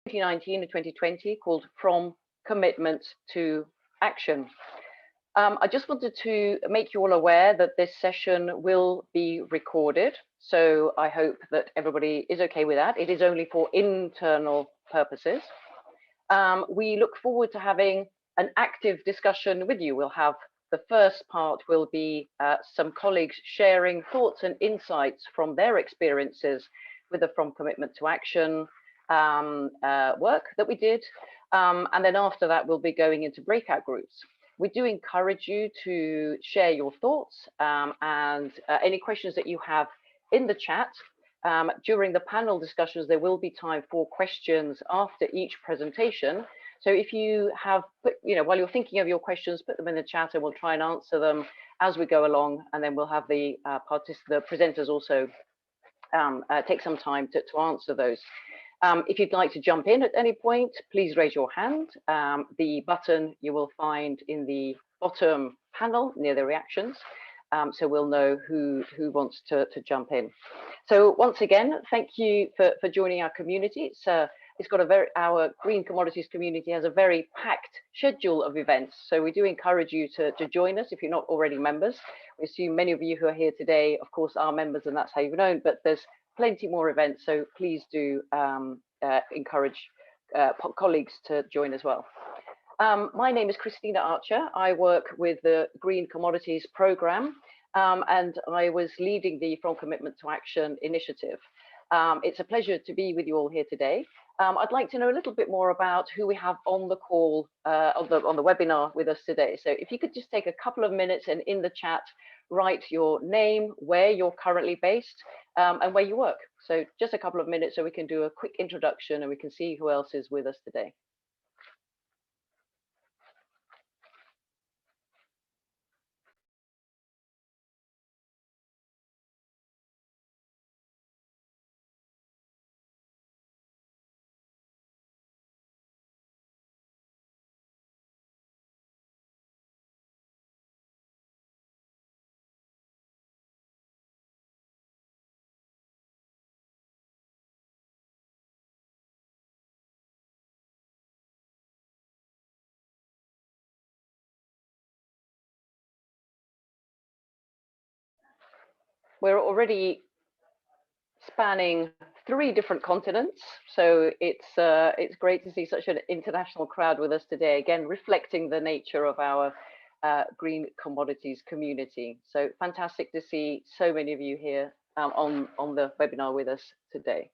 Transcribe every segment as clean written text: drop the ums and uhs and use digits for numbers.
2019 and 2020 called From Commitment to Action. I just wanted to make you all aware that this session will be recorded. So I hope that everybody is okay with that. It is only for internal purposes. We look forward to having an active discussion with you. We'll have the first part will be some colleagues sharing thoughts and insights from their experiences with the From Commitment to Action work that we did. And then after that, we'll be going into breakout groups. We do encourage you to share your thoughts and any questions that you have in the chat. During the panel discussions, there will be time for questions after each presentation. So if you have, while you're thinking of your questions, put them in the chat and we'll try and answer them as we go along. And then we'll have the presenters also take some time to answer those. If you'd like to jump in at any point, please raise your hand. The button you will find in the bottom panel near the reactions. So we'll know who wants to jump in. So once again, thank you for joining our community. It's got our Green Commodities community has a very packed schedule of events. So we do encourage you to join us if you're not already members. We assume many of you who are here today, of course, are members, and that's how you've known, but there's plenty more events. So please do encourage colleagues to join as well. My name is Christina Archer. I work with the Green Commodities program, and I was leading the From Commitment to Action initiative. It's a pleasure to be with you all here today. I'd like to know a little bit more about who we have on the call, on the webinar with us today. So if you could just take a couple of minutes and in the chat, write your name, where you're currently based, and where you work. So just a couple of minutes so we can do a quick introduction and we can see who else is with us today. We're already spanning 3 different continents, so it's great to see such an international crowd with us today, again reflecting the nature of our Green Commodities community. So fantastic to see so many of you here on the webinar with us today.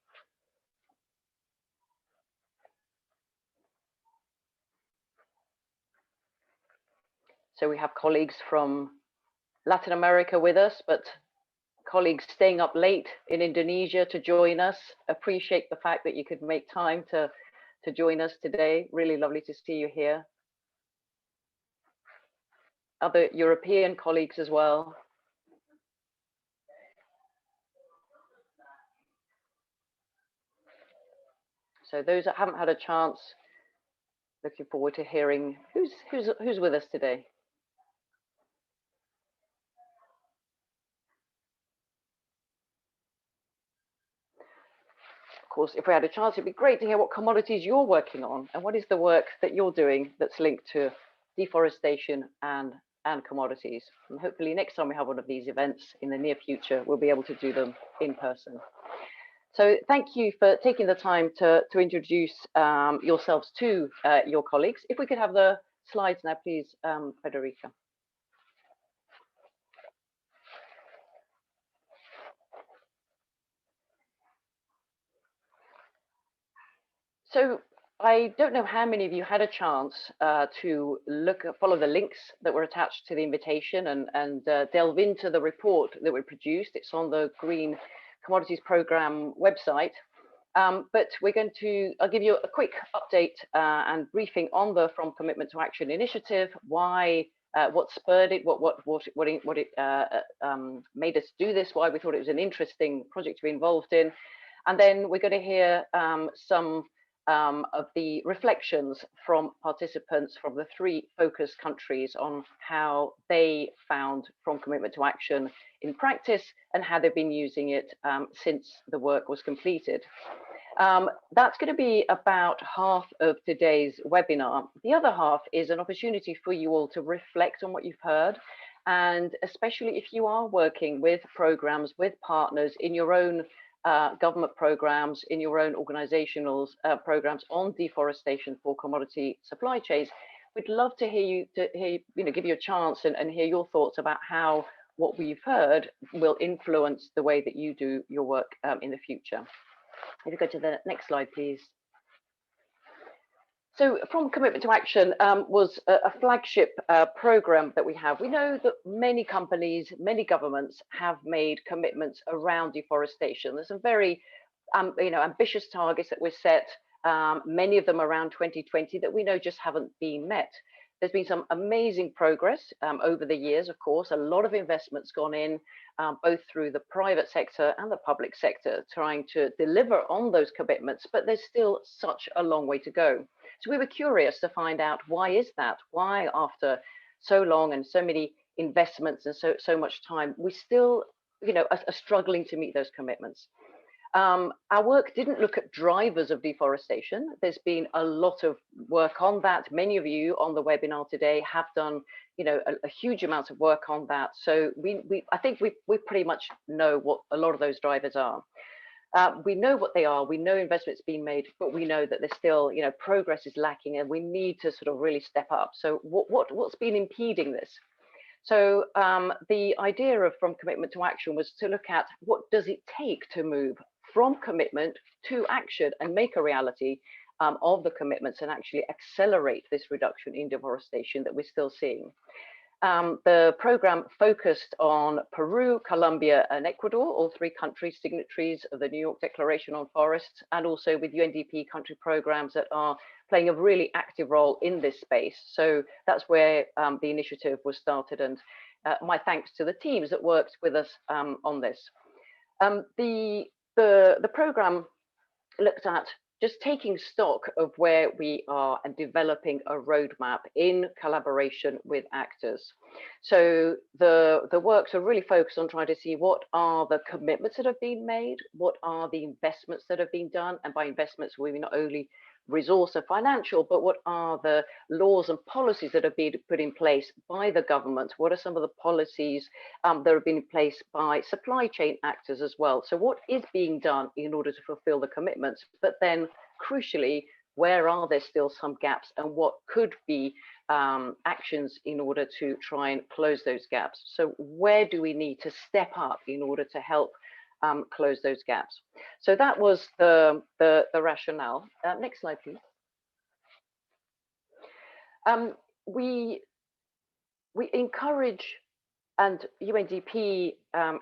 So we have colleagues from Latin America with us, but colleagues staying up late in Indonesia to join us. Appreciate the fact that you could make time to join us today. Really lovely to see you here. Other European colleagues as well. So those that haven't had a chance, looking forward to hearing who's with us today. Of course, if we had a chance, it'd be great to hear what commodities you're working on and what is the work that you're doing that's linked to deforestation and commodities. And hopefully next time we have one of these events in the near future, we'll be able to do them in person. So thank you for taking the time to introduce yourselves to your colleagues. If we could have the slides now, please, Federica. So I don't know how many of you had a chance to follow the links that were attached to the invitation and delve into the report that we produced. It's on the Green Commodities Program website. But I'll give you a quick update and briefing on the From Commitment to Action initiative, what spurred it, what it made us do this, why we thought it was an interesting project to be involved in. And then we're going to hear some of the reflections from participants from the 3 focus countries on how they found From Commitment to Action in practice and how they've been using it since the work was completed. That's going to be about half of today's webinar. The other half is an opportunity for you all to reflect on what you've heard, and especially if you are working with programs, with partners in your own government programs, in your own organizational programs on deforestation for commodity supply chains. We'd love to hear give you a chance and hear your thoughts about how what we've heard will influence the way that you do your work in the future. If you go to the next slide, please. So From Commitment to Action was a flagship program that we have. We know that many companies, many governments have made commitments around deforestation. There's some very ambitious targets that were set, many of them around 2020 that we know just haven't been met. There's been some amazing progress over the years, of course, a lot of investments gone in, both through the private sector and the public sector, trying to deliver on those commitments, but there's still such a long way to go. So we were curious to find out, why is that? Why, after so long and so many investments and so much time, we still are struggling to meet those commitments? Our work didn't look at drivers of deforestation. There's been a lot of work on that. Many of you on the webinar today have done, a huge amount of work on that. So I think we pretty much know what a lot of those drivers are. We know what they are. We know investment's been made, but we know that there's still, progress is lacking, and we need to sort of really step up. So what's been impeding this? So the idea of From Commitment to Action was to look at what does it take to move from commitment to action and make a reality of the commitments and actually accelerate this reduction in deforestation that we're still seeing. The program focused on Peru, Colombia, and Ecuador, all three countries signatories of the New York Declaration on Forests, and also with UNDP country programs that are playing a really active role in this space. So that's where the initiative was started, and my thanks to the teams that worked with us on this. The program looked at just taking stock of where we are and developing a roadmap in collaboration with actors. So the works are really focused on trying to see what are the commitments that have been made, what are the investments that have been done, and by investments we mean not only resource and financial, but what are the laws and policies that have been put in place by the government? What are some of the policies that have been in place by supply chain actors as well? So what is being done in order to fulfill the commitments? But then crucially, where are there still some gaps, and what could be actions in order to try and close those gaps? So where do we need to step up in order to help close those gaps? So that was the rationale. Next slide, please. We encourage, and UNDP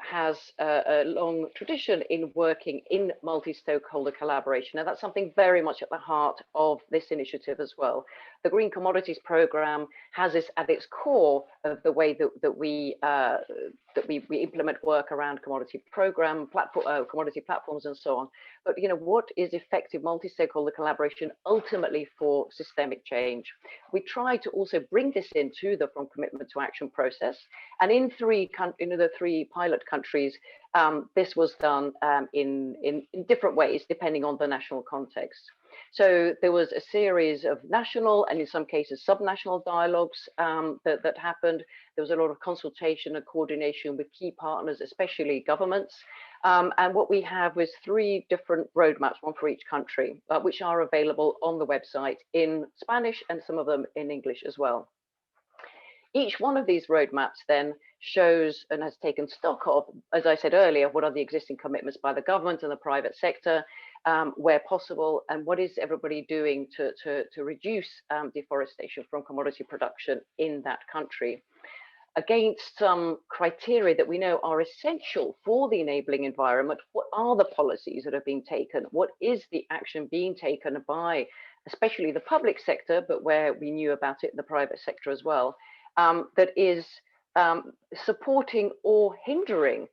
has a long tradition in working in multi-stakeholder collaboration, and that's something very much at the heart of this initiative as well. The Green Commodities Programme has this at its core of the way that we implement work around commodity platforms and so on. But what is effective multi-stakeholder collaboration ultimately for systemic change? We try to also bring this into the From Commitment to Action process, and in the three pilot countries, this was done in different ways depending on the national context. So there was a series of national and in some cases subnational dialogues that happened. There was a lot of consultation and coordination with key partners, especially governments. And what we have was 3 different roadmaps, one for each country, which are available on the website in Spanish and some of them in English as well. Each one of these roadmaps then shows and has taken stock of, as I said earlier, what are the existing commitments by the government and the private sector, where possible, and what is everybody doing to reduce deforestation from commodity production in that country, against some criteria that we know are essential for the enabling environment. What are the policies that are being taken? What is the action being taken by, especially the public sector, but where we knew about it in the private sector as well, that is supporting or hindering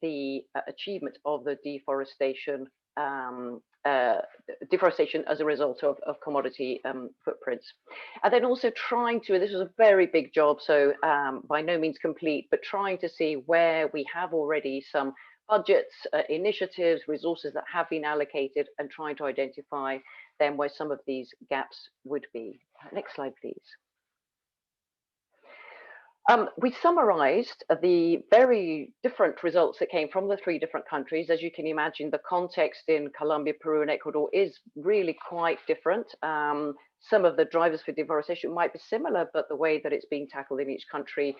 the achievement of the deforestation as a result of commodity footprints. And then also trying to, and this was a very big job, so by no means complete, but trying to see where we have already some budgets, initiatives, resources that have been allocated, and trying to identify then where some of these gaps would be. Next slide, please. We summarized the very different results that came from the 3 different countries. As you can imagine, the context in Colombia, Peru, and Ecuador is really quite different. Some of the drivers for deforestation might be similar, but the way that it's being tackled in each country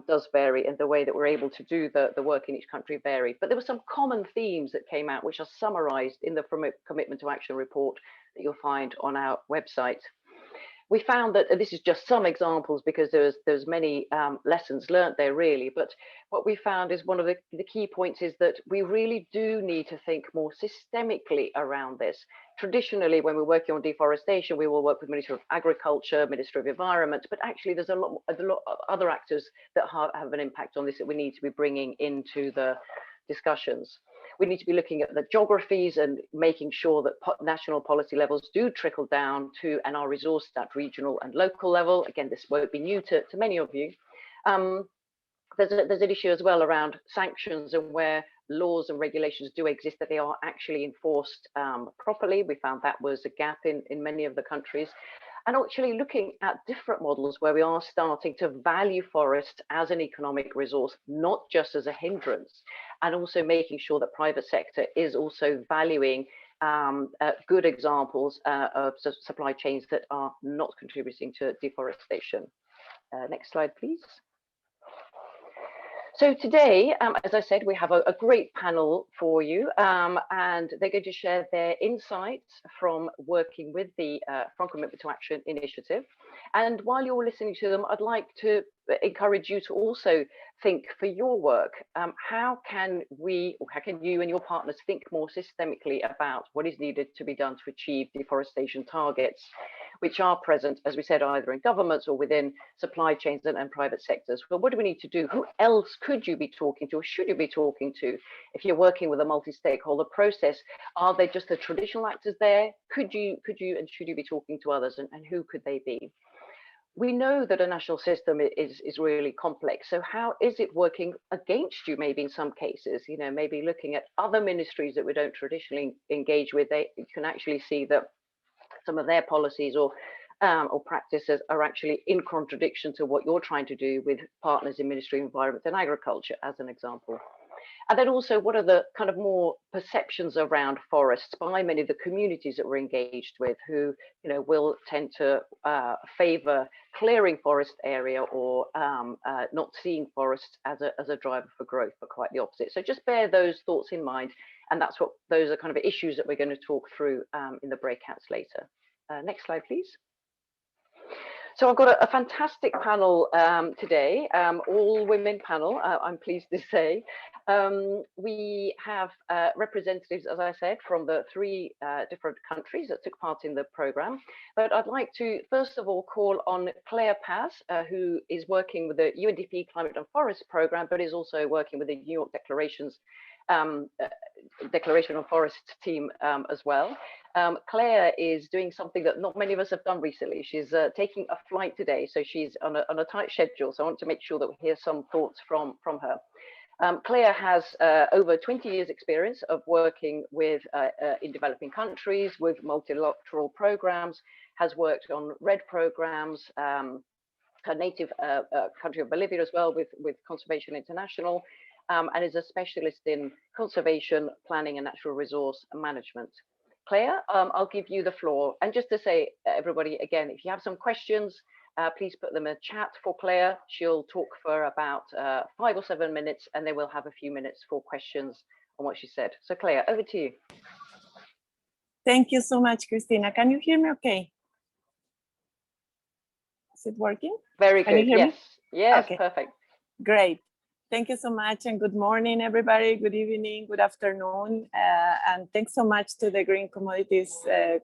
does vary, and the way that we're able to do the work in each country vary. But there were some common themes that came out, which are summarized in the Commitment to Action report that you'll find on our website. We found that, and this is just some examples because there's many lessons learned there really, but what we found is one of the key points is that we really do need to think more systemically around this. Traditionally, when we're working on deforestation, we will work with Ministry of Agriculture, Ministry of Environment, but actually there's a lot of other actors that have an impact on this that we need to be bringing into the discussions. We need to be looking at the geographies and making sure that national policy levels do trickle down to and are resourced at regional and local level. Again, this won't be new to many of you. There's an issue as well around sanctions and where laws and regulations do exist, that they are actually enforced properly. We found that was a gap in many of the countries. And actually looking at different models where we are starting to value forest as an economic resource, not just as a hindrance, and also making sure that private sector is also valuing good examples of supply chains that are not contributing to deforestation. Next slide, please. So today, as I said, we have a great panel for you, and they're going to share their insights from working with the From Commitment to Action initiative. And while you're listening to them, I'd like to encourage you to also think for your work, how can you and your partners think more systemically about what is needed to be done to achieve deforestation targets, which are present, as we said, either in governments or within supply chains and private sectors. Well, what do we need to do? Who else could you be talking to, or should you be talking to if you're working with a multi-stakeholder process? Are they just the traditional actors there? Could you and should you be talking to others, and who could they be? We know that a national system is really complex. So how is it working against you, maybe in some cases? You know, maybe looking at other ministries that we don't traditionally engage with, you can actually see that some of their policies or practices are actually in contradiction to what you're trying to do with partners in Ministry of Environment and Agriculture, as an example. And then also, what are the kind of more perceptions around forests by many of the communities that we're engaged with, who, you know, will tend to favor clearing forest area or not seeing forests as a driver for growth, but quite the opposite. So just bear those thoughts in mind, and those are kind of issues that we're going to talk through in the breakouts later. Next slide, please. So I've got a fantastic panel today, all women panel, I'm pleased to say. We have representatives, as I said, from the 3 different countries that took part in the program. But I'd like to, first of all, call on Claire Paz, who is working with the UNDP Climate and Forest Program, but is also working with the New York Declaration on Forest team as well. Claire is doing something that not many of us have done recently. She's taking a flight today, so she's on a tight schedule. So I want to make sure that we hear some thoughts from her. Claire has over 20 years experience of working with in developing countries with multilateral programs, has worked on RED programs, her native country of Bolivia as well with Conservation International, and is a specialist in conservation, planning and natural resource management. Claire, I'll give you the floor. And just to say, everybody, again, if you have some questions, please put them in chat for Claire. She'll talk for about 5 or 7 minutes, and then we'll have a few minutes for questions on what she said. So Claire, over to you. Thank you so much, Christina. Can you hear me okay? Is it working? Very good. Can you hear me? Yes, okay. Perfect. Great. Thank you so much, and good morning, everybody. Good evening, good afternoon, and thanks so much to the Green Commodities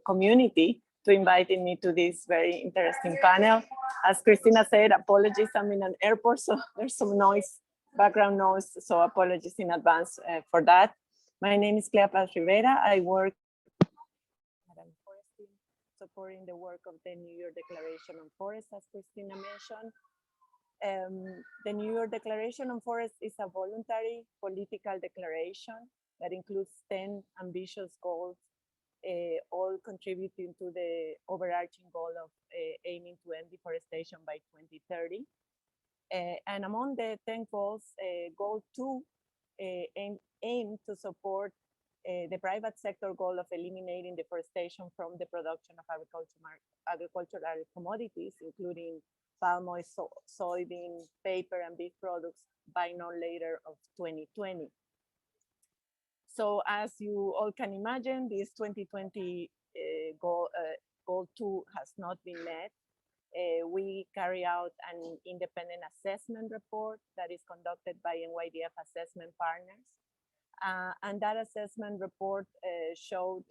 community to inviting me to this very interesting panel. As Christina said, apologies, I'm in an airport, so there's some noise, background noise, so apologies in advance for that. My name is Claire Paz Rivera. I work supporting the work of the New York Declaration on Forests, as Christina mentioned. The New York Declaration on Forests is a voluntary political declaration that includes 10 ambitious goals, all contributing to the overarching goal of aiming to end deforestation by 2030. And among the 10 goals, goal 2 aim to support the private sector goal of eliminating deforestation from the production of agricultural commodities, including palm oil, soybean, paper, and beef products by no later of 2020. So as you all can imagine, this 2020 goal 2 has not been met. We carry out an independent assessment report that is conducted by NYDF assessment partners. And that assessment report showed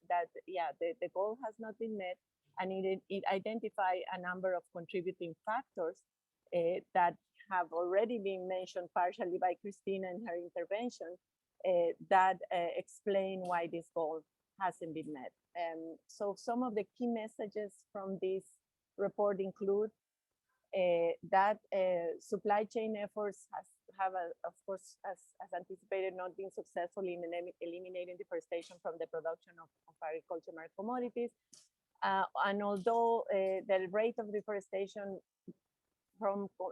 that, the goal has not been met, and it identified a number of contributing factors that have already been mentioned partially by Christina in her intervention that explain why this goal hasn't been met. So some of the key messages from this report include that supply chain efforts have of course, as anticipated, not been successful in eliminating deforestation from the production of agricultural commodities. And although the rate of deforestation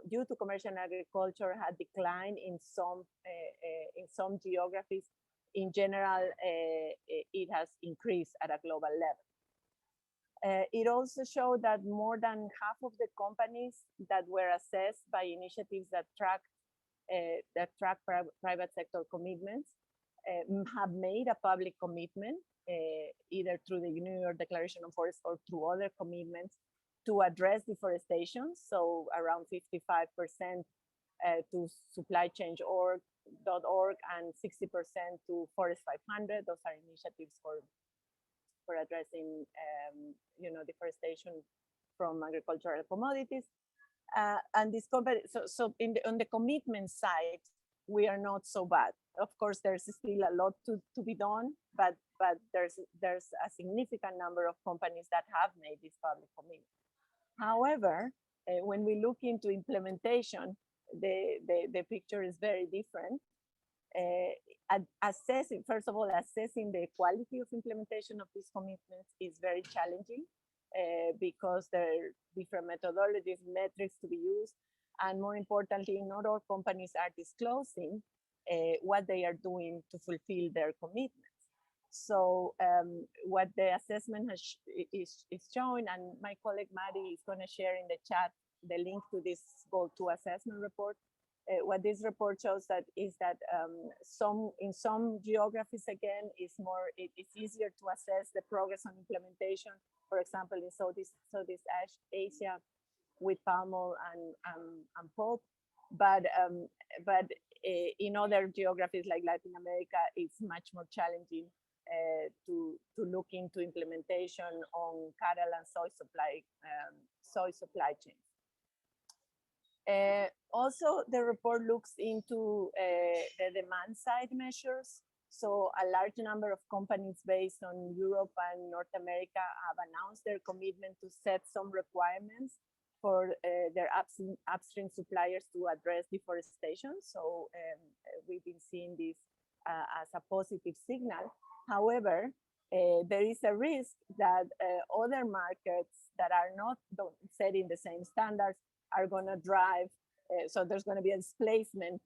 due to commercial agriculture had declined in some geographies, in general, it has increased at a global level. It also showed that more than half of the companies that were assessed by initiatives that track private sector commitments have made a public commitment, either through the New York Declaration on Forests or through other commitments to address deforestation. So around 55% to supplychain.org and 60% to Forest 500. Those are initiatives for addressing deforestation from agricultural commodities. And this company, so on the commitment side, we are not so bad. Of course, there's still a lot to be done, but there's a significant number of companies that have made this public commitment. However, when we look into implementation, the picture is very different. First of all, assessing the quality of implementation of these commitments is very challenging because there are different methodologies, metrics to be used, and more importantly, not all companies are disclosing what they are doing to fulfill their commitments. So what the assessment is showing, and my colleague Maddie is going to share in the chat the link to this Goal 2 assessment report. What this report shows is that in some geographies, again, it's easier to assess the progress on implementation. For example, in Southeast Asia with palm oil and pulp, but in other geographies like Latin America, it's much more challenging to look into implementation on cattle and soy supply chains. Also, the report looks into the demand side measures. So a large number of companies based on Europe and North America have announced their commitment to set some requirements for their upstream suppliers to address deforestation. So we've been seeing this as a positive signal. However, there is a risk that other markets that are not setting the same standards are going to drive, so there's going to be a displacement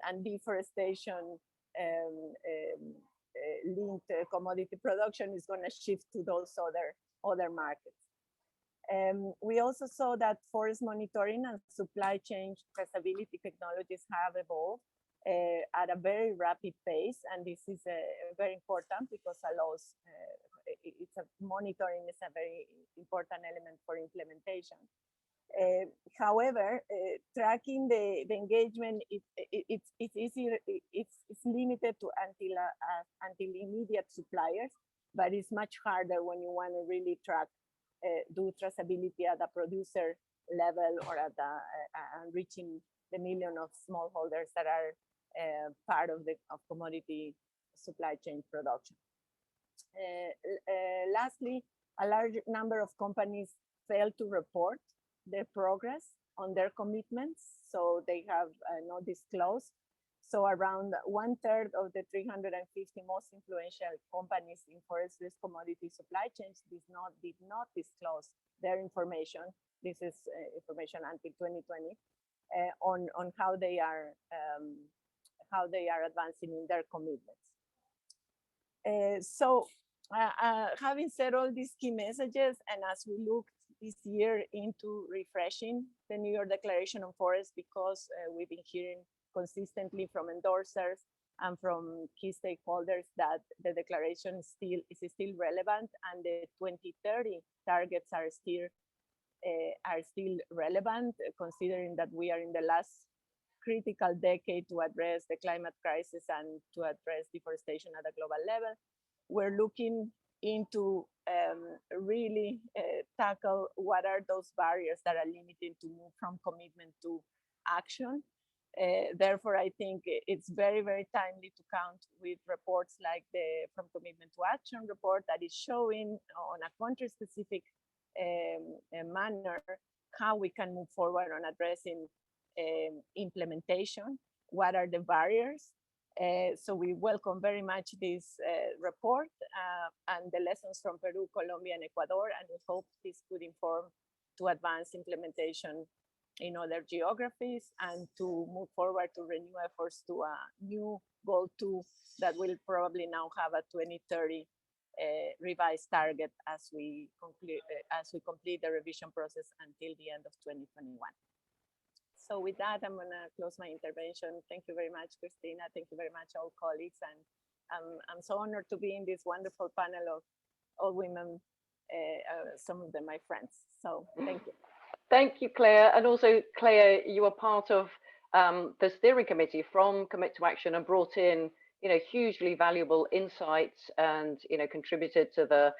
and deforestation linked commodity production is going to shift to those other markets. We also saw that forest monitoring and supply chain traceability technologies have evolved at a very rapid pace, and this is very important because monitoring is a very important element for implementation. However, tracking the engagement it's easier. It's limited to until immediate suppliers, but it's much harder when you want to really do traceability at the producer level or at reaching the million of smallholders that are part of commodity supply chain production. Lastly, a large number of companies fail to report their progress on their commitments, so they have not disclosed. So around 1/3 of the 350 most influential companies in forest risk commodity supply chains did not disclose their information. This is information until 2020 on how they are advancing in their commitments. Having said all these key messages, and as we look this year into refreshing the New York Declaration on Forests, because we've been hearing consistently from endorsers and from key stakeholders that the declaration is still relevant, and the 2030 targets are still relevant, considering that we are in the last critical decade to address the climate crisis and to address deforestation at a global level. We're looking into really tackle what are those barriers that are limiting to move from commitment to action. Therefore, I think it's very, very timely to count with reports like the From Commitment to Action report that is showing on a country-specific manner how we can move forward on addressing implementation, what are the barriers. So we welcome very much this report and the lessons from Peru, Colombia, and Ecuador, and we hope this could inform to advance implementation in other geographies and to move forward to renew efforts to a new goal 2 that will probably now have a 2030 revised target as we complete the revision process until the end of 2021. So with that, I'm going to close my intervention. Thank you very much, Christina. Thank you very much, all colleagues. And I'm so honored to be in this wonderful panel of all women, some of them my friends. So thank you. Thank you, Claire. And also, Claire, you were part of the steering committee from Commit to Action and brought in, hugely valuable insights and, contributed to the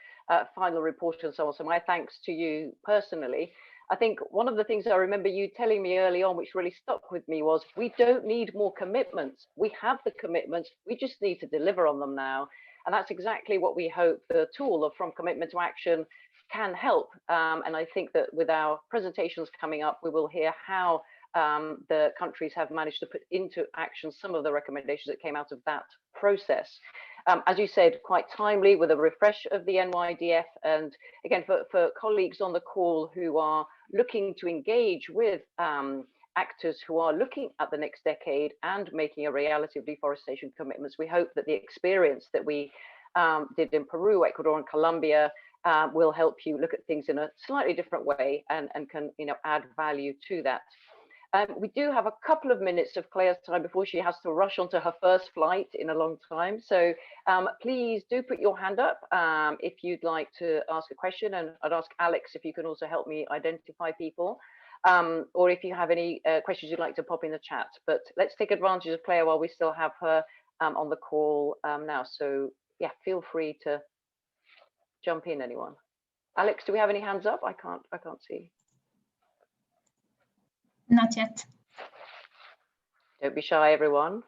final report and so on. So my thanks to you personally. I think one of the things I remember you telling me early on, which really stuck with me, was we don't need more commitments. We have the commitments. We just need to deliver on them now. And that's exactly what we hope the tool of From Commitment to Action can help. And I think that with our presentations coming up, we will hear how the countries have managed to put into action some of the recommendations that came out of that process. As you said, quite timely with a refresh of the NYDF. And again, for colleagues on the call who are looking to engage with actors who are looking at the next decade and making a reality of deforestation commitments, we hope that the experience that we did in Peru, Ecuador, and Colombia will help you look at things in a slightly different way and can add value to that. We do have a couple of minutes of Claire's time before she has to rush onto her first flight in a long time. So please do put your hand up if you'd like to ask a question. And I'd ask Alex if you can also help me identify people. Or if you have any questions you'd like to pop in the chat. But let's take advantage of Claire while we still have her on the call now. So yeah, feel free to jump in, anyone. Alex, do we have any hands up? I can't see. Not yet. Don't be shy, everyone.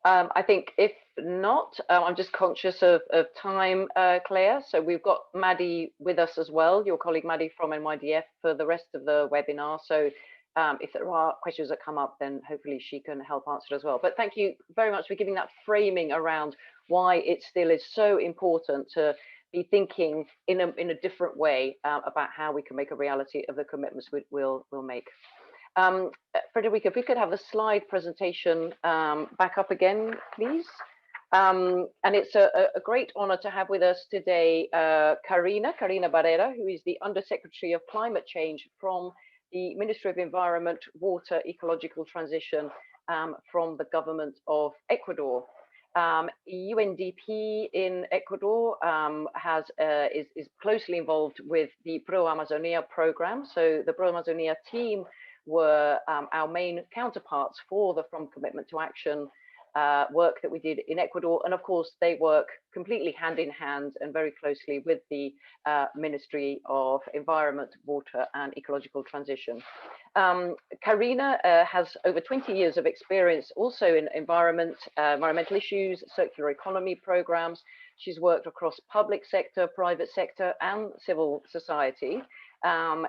I think if not, I'm just conscious of time, Claire. So we've got Maddie with us as well, your colleague Maddie from NYDF, for the rest of the webinar. So if there are questions that come up, then hopefully she can help answer as well. But thank you very much for giving that framing around why it still is so important to be thinking in a different way about how we can make a reality of the commitments we'll make. Frederica, if we could have the slide presentation back up again, please. And it's a great honor to have with us today Karina Barrera, who is the Undersecretary of Climate Change from the Ministry of Environment, Water, Ecological Transition from the government of Ecuador. UNDP in Ecuador is closely involved with the Pro Amazonia program. So the Pro Amazonia team were our main counterparts for the From Commitment to Action work that we did in Ecuador. And of course, they work completely hand in hand and very closely with the Ministry of Environment, Water and Ecological Transition. Karina has over 20 years of experience also in environmental issues, circular economy programs. She's worked across public sector, private sector and civil society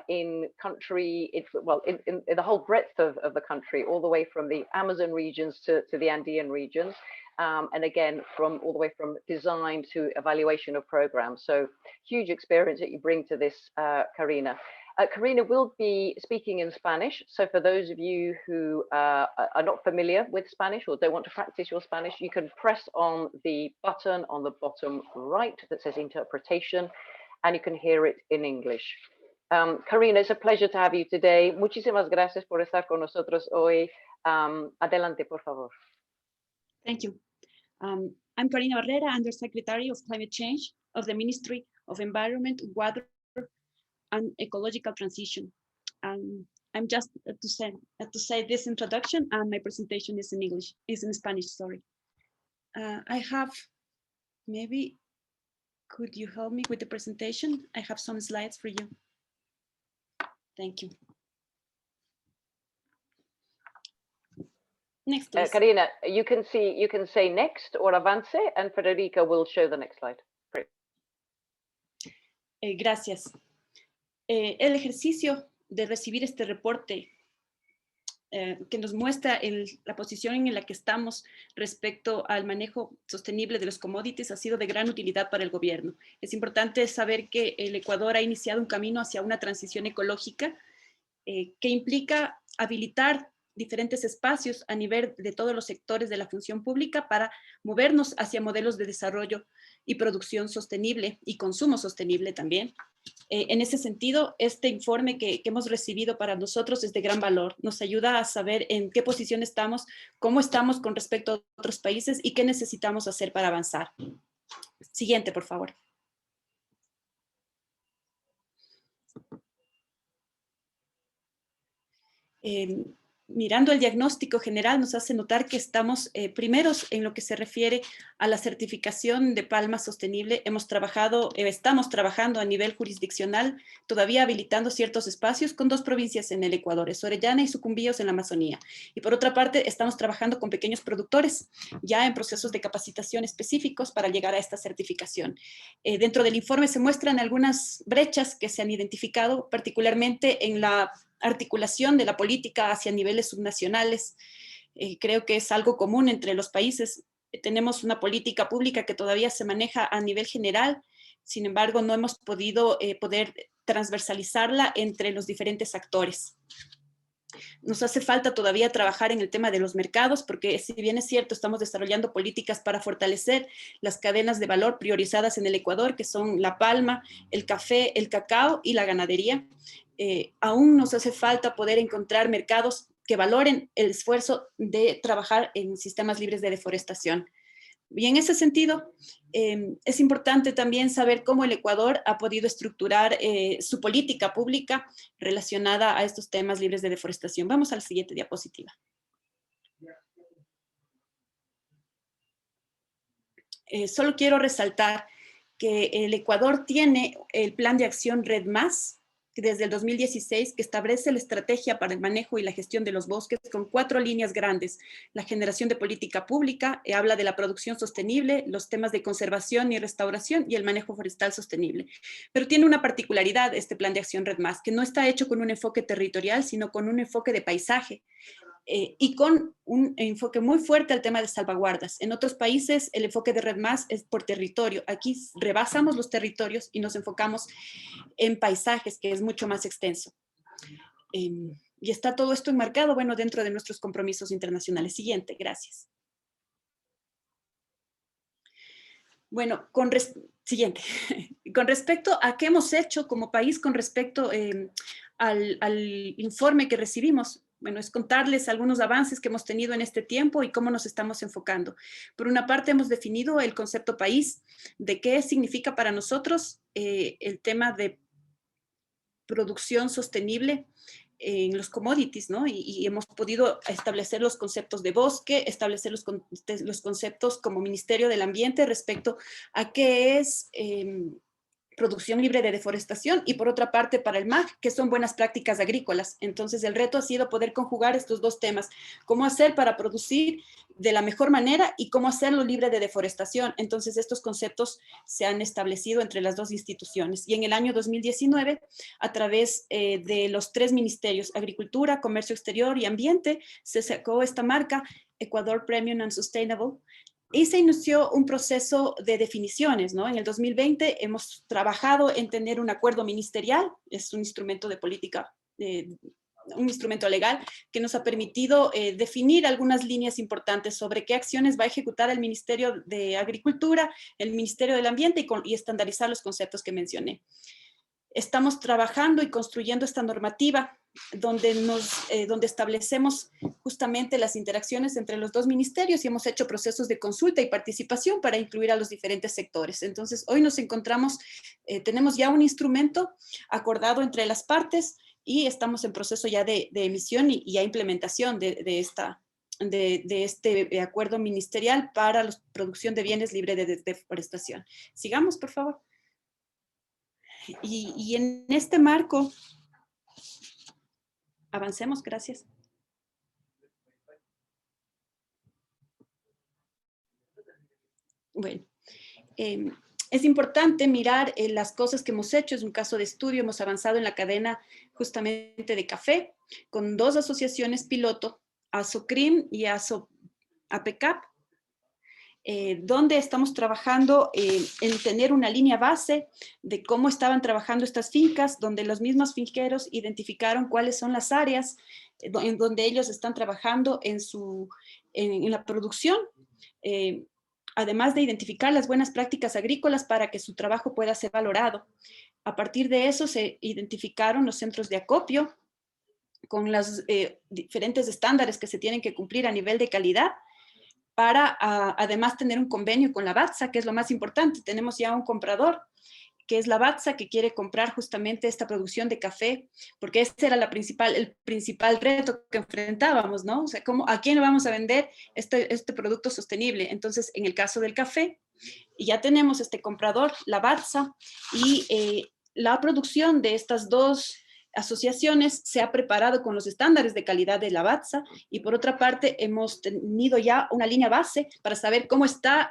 in the whole breadth of the country, all the way from the Amazon regions to the Andean regions. And again, all the way from design to evaluation of programs. So huge experience that you bring to this, Karina. Karina will be speaking in Spanish. So for those of you who are not familiar with Spanish or don't want to practice your Spanish, you can press on the button on the bottom right that says interpretation, and you can hear it in English. Karina, it's a pleasure to have you today. Muchísimas gracias por estar con nosotros hoy. Adelante, por favor. Thank you. I'm Karina Barrera, Undersecretary of Climate Change of the Ministry of Environment, Water and Ecological Transition. I'm just to say this introduction, and my presentation is in English, is in Spanish, sorry. I have, maybe, could you help me with the presentation? I have some slides for you. Thank you. Next, please. Karina, you can say next or avance, and Federica will show the next slide. Great. Gracias. El ejercicio de recibir este reporte que nos muestra la posición en la que estamos respecto al manejo sostenible de los commodities ha sido de gran utilidad para el gobierno. Es importante saber que el Ecuador ha iniciado un camino hacia una transición ecológica que implica habilitar diferentes espacios a nivel de todos los sectores de la función pública para movernos hacia modelos de desarrollo y producción sostenible y consumo sostenible también. En ese sentido, este informe que hemos recibido para nosotros es de gran valor. Nos ayuda a saber en qué posición estamos, cómo estamos con respecto a otros países y qué necesitamos hacer para avanzar. Siguiente, por favor. Mirando el diagnóstico general nos hace notar que estamos primeros en lo que se refiere a la certificación de palma sostenible. Estamos trabajando a nivel jurisdiccional, todavía habilitando ciertos espacios con 2 provincias en el Ecuador, Orellana y Sucumbíos en la Amazonía. Y por otra parte, estamos trabajando con pequeños productores, ya en procesos de capacitación específicos para llegar a esta certificación. Dentro del informe se muestran algunas brechas que se han identificado, particularmente en la articulación de la política hacia niveles subnacionales. Creo que es algo común entre los países. Tenemos una política pública que todavía se maneja a nivel general, sin embargo no hemos podido poder transversalizarla entre los diferentes actores. Nos hace falta todavía trabajar en el tema de los mercados, porque si bien es cierto, estamos desarrollando políticas para fortalecer las cadenas de valor priorizadas en el Ecuador, que son la palma, el café, el cacao y la ganadería. Aún nos hace falta poder encontrar mercados que valoren el esfuerzo de trabajar en sistemas libres de deforestación. Y en ese sentido, es importante también saber cómo el Ecuador ha podido estructurar su política pública relacionada a estos temas libres de deforestación. Vamos a la siguiente diapositiva. Solo quiero resaltar que el Ecuador tiene el plan de acción Red Más, desde el 2016, que establece la estrategia para el manejo y la gestión de los bosques con 4 líneas grandes. La generación de política pública, habla de la producción sostenible, los temas de conservación y restauración y el manejo forestal sostenible. Pero tiene una particularidad este plan de acción Red Más, que no está hecho con un enfoque territorial, sino con un enfoque de paisaje. Y con un enfoque muy fuerte al tema de salvaguardas. En otros países el enfoque de Red Más es por territorio. Aquí rebasamos los territorios y nos enfocamos en paisajes, que es mucho más extenso. Y está todo esto enmarcado, bueno, dentro de nuestros compromisos internacionales. Siguiente, gracias. Bueno, siguiente. Con respecto a qué hemos hecho como país con respecto al informe que recibimos, bueno, es contarles algunos avances que hemos tenido en este tiempo y cómo nos estamos enfocando. Por una parte, hemos definido el concepto país, de qué significa para nosotros el tema de producción sostenible en los commodities, ¿no? Y hemos podido establecer los conceptos de bosque, establecer los conceptos como Ministerio del Ambiente respecto a qué es producción libre de deforestación y por otra parte para el MAC, que son buenas prácticas agrícolas. Entonces el reto ha sido poder conjugar estos dos temas, cómo hacer para producir de la mejor manera y cómo hacerlo libre de deforestación. Entonces estos conceptos se han establecido entre las dos instituciones. Y en el año 2019, a través de los 3 ministerios, Agricultura, Comercio Exterior y Ambiente, se sacó esta marca, Ecuador Premium and Sustainable, y se inició un proceso de definiciones, ¿no? En el 2020 hemos trabajado en tener un acuerdo ministerial, es un instrumento de política, un instrumento legal que nos ha permitido definir algunas líneas importantes sobre qué acciones va a ejecutar el Ministerio de Agricultura, el Ministerio del Ambiente y estandarizar los conceptos que mencioné. Estamos trabajando y construyendo esta normativa donde establecemos justamente las interacciones entre los dos ministerios y hemos hecho procesos de consulta y participación para incluir a los diferentes sectores. Entonces, hoy nos encontramos, tenemos ya un instrumento acordado entre las partes y estamos en proceso ya de emisión y ya implementación de este acuerdo ministerial para la producción de bienes libre de deforestación. Sigamos, por favor. Y en este marco, avancemos, gracias. Bueno, es importante mirar las cosas que hemos hecho, es un caso de estudio, hemos avanzado en la cadena justamente de café, con 2 asociaciones piloto, ASOCRIM y APECAP, donde estamos trabajando en tener una línea base de cómo estaban trabajando estas fincas, donde los mismos finqueros identificaron cuáles son las áreas en donde ellos están trabajando en la producción, además de identificar las buenas prácticas agrícolas para que su trabajo pueda ser valorado. A partir de eso se identificaron los centros de acopio con los diferentes estándares que se tienen que cumplir a nivel de calidad, para además tener un convenio con la BATSA, que es lo más importante. Tenemos ya un comprador, que es la BATSA, que quiere comprar justamente esta producción de café, porque ese era el principal reto que enfrentábamos, ¿no? O sea, ¿a quién le vamos a vender este producto sostenible? Entonces, en el caso del café, ya tenemos este comprador, la BATSA, y la producción de estas 2 asociaciones se ha preparado con los estándares de calidad de la BATSA y por otra parte hemos tenido ya una línea base para saber cómo están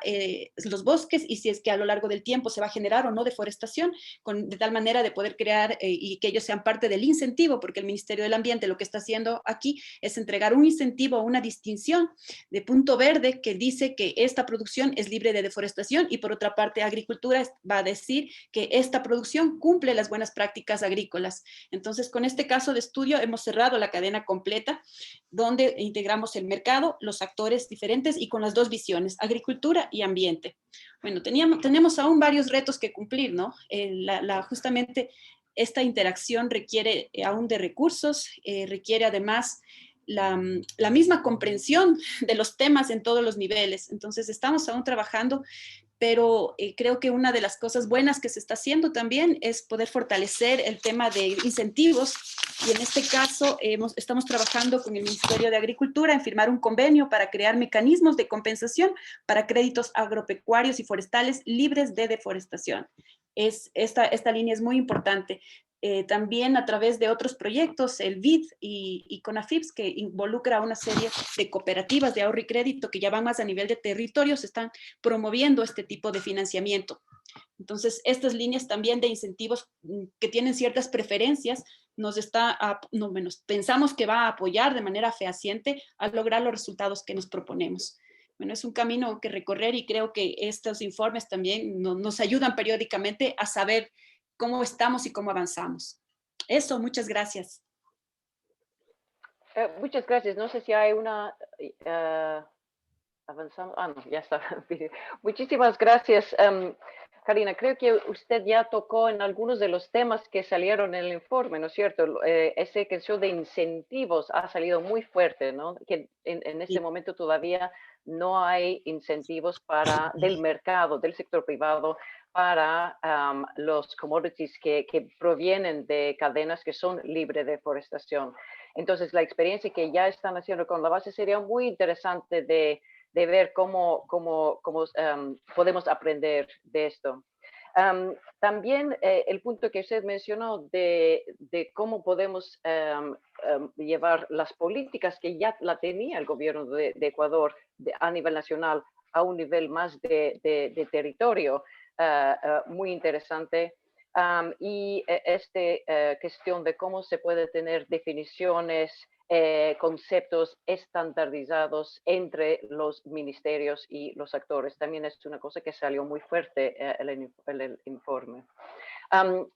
los bosques y si es que a lo largo del tiempo se va a generar o no deforestación, de tal manera de poder crear y que ellos sean parte del incentivo, porque el Ministerio del Ambiente lo que está haciendo aquí es entregar un incentivo, una distinción de punto verde que dice que esta producción es libre de deforestación y por otra parte Agricultura va a decir que esta producción cumple las buenas prácticas agrícolas. Entonces, con este caso de estudio hemos cerrado la cadena completa, donde integramos el mercado, los actores diferentes y con las 2 visiones, agricultura y ambiente. Bueno, tenemos aún varios retos que cumplir, ¿no? Justamente esta interacción requiere aún de recursos, requiere además la misma comprensión de los temas en todos los niveles. Entonces, estamos aún trabajando, pero creo que una de las cosas buenas que se está haciendo también es poder fortalecer el tema de incentivos y en este caso estamos trabajando con el Ministerio de Agricultura en firmar un convenio para crear mecanismos de compensación para créditos agropecuarios y forestales libres de deforestación. Esta línea es muy importante. También a través de otros proyectos, el BID y CONAFIPS, que involucra a una serie de cooperativas de ahorro y crédito que ya van más a nivel de territorio, se están promoviendo este tipo de financiamiento. Entonces, estas líneas también de incentivos que tienen ciertas preferencias, pensamos que va a apoyar de manera fehaciente a lograr los resultados que nos proponemos. Bueno, es un camino que recorrer y creo que estos informes también nos ayudan periódicamente a saber cómo estamos y cómo avanzamos. Eso, muchas gracias. Muchas gracias. No sé si hay una... avanzamos. No, ya está. Muchísimas gracias, Karina. Creo que usted ya tocó en algunos de los temas que salieron en el informe, ¿no es cierto? Ese caso de incentivos ha salido muy fuerte, ¿no? Que en este momento todavía no hay incentivos del mercado, del sector privado, para los commodities que provienen de cadenas que son libres de deforestación. Entonces, la experiencia que ya están haciendo con la base sería muy interesante de ver cómo podemos aprender de esto. También el punto que usted mencionó de cómo podemos llevar las políticas que ya la tenía el gobierno de Ecuador a nivel nacional a un nivel más de territorio, muy interesante. Y esta cuestión de cómo se puede tener definiciones, conceptos estandarizados entre los ministerios y los actores. También es una cosa que salió muy fuerte en el informe.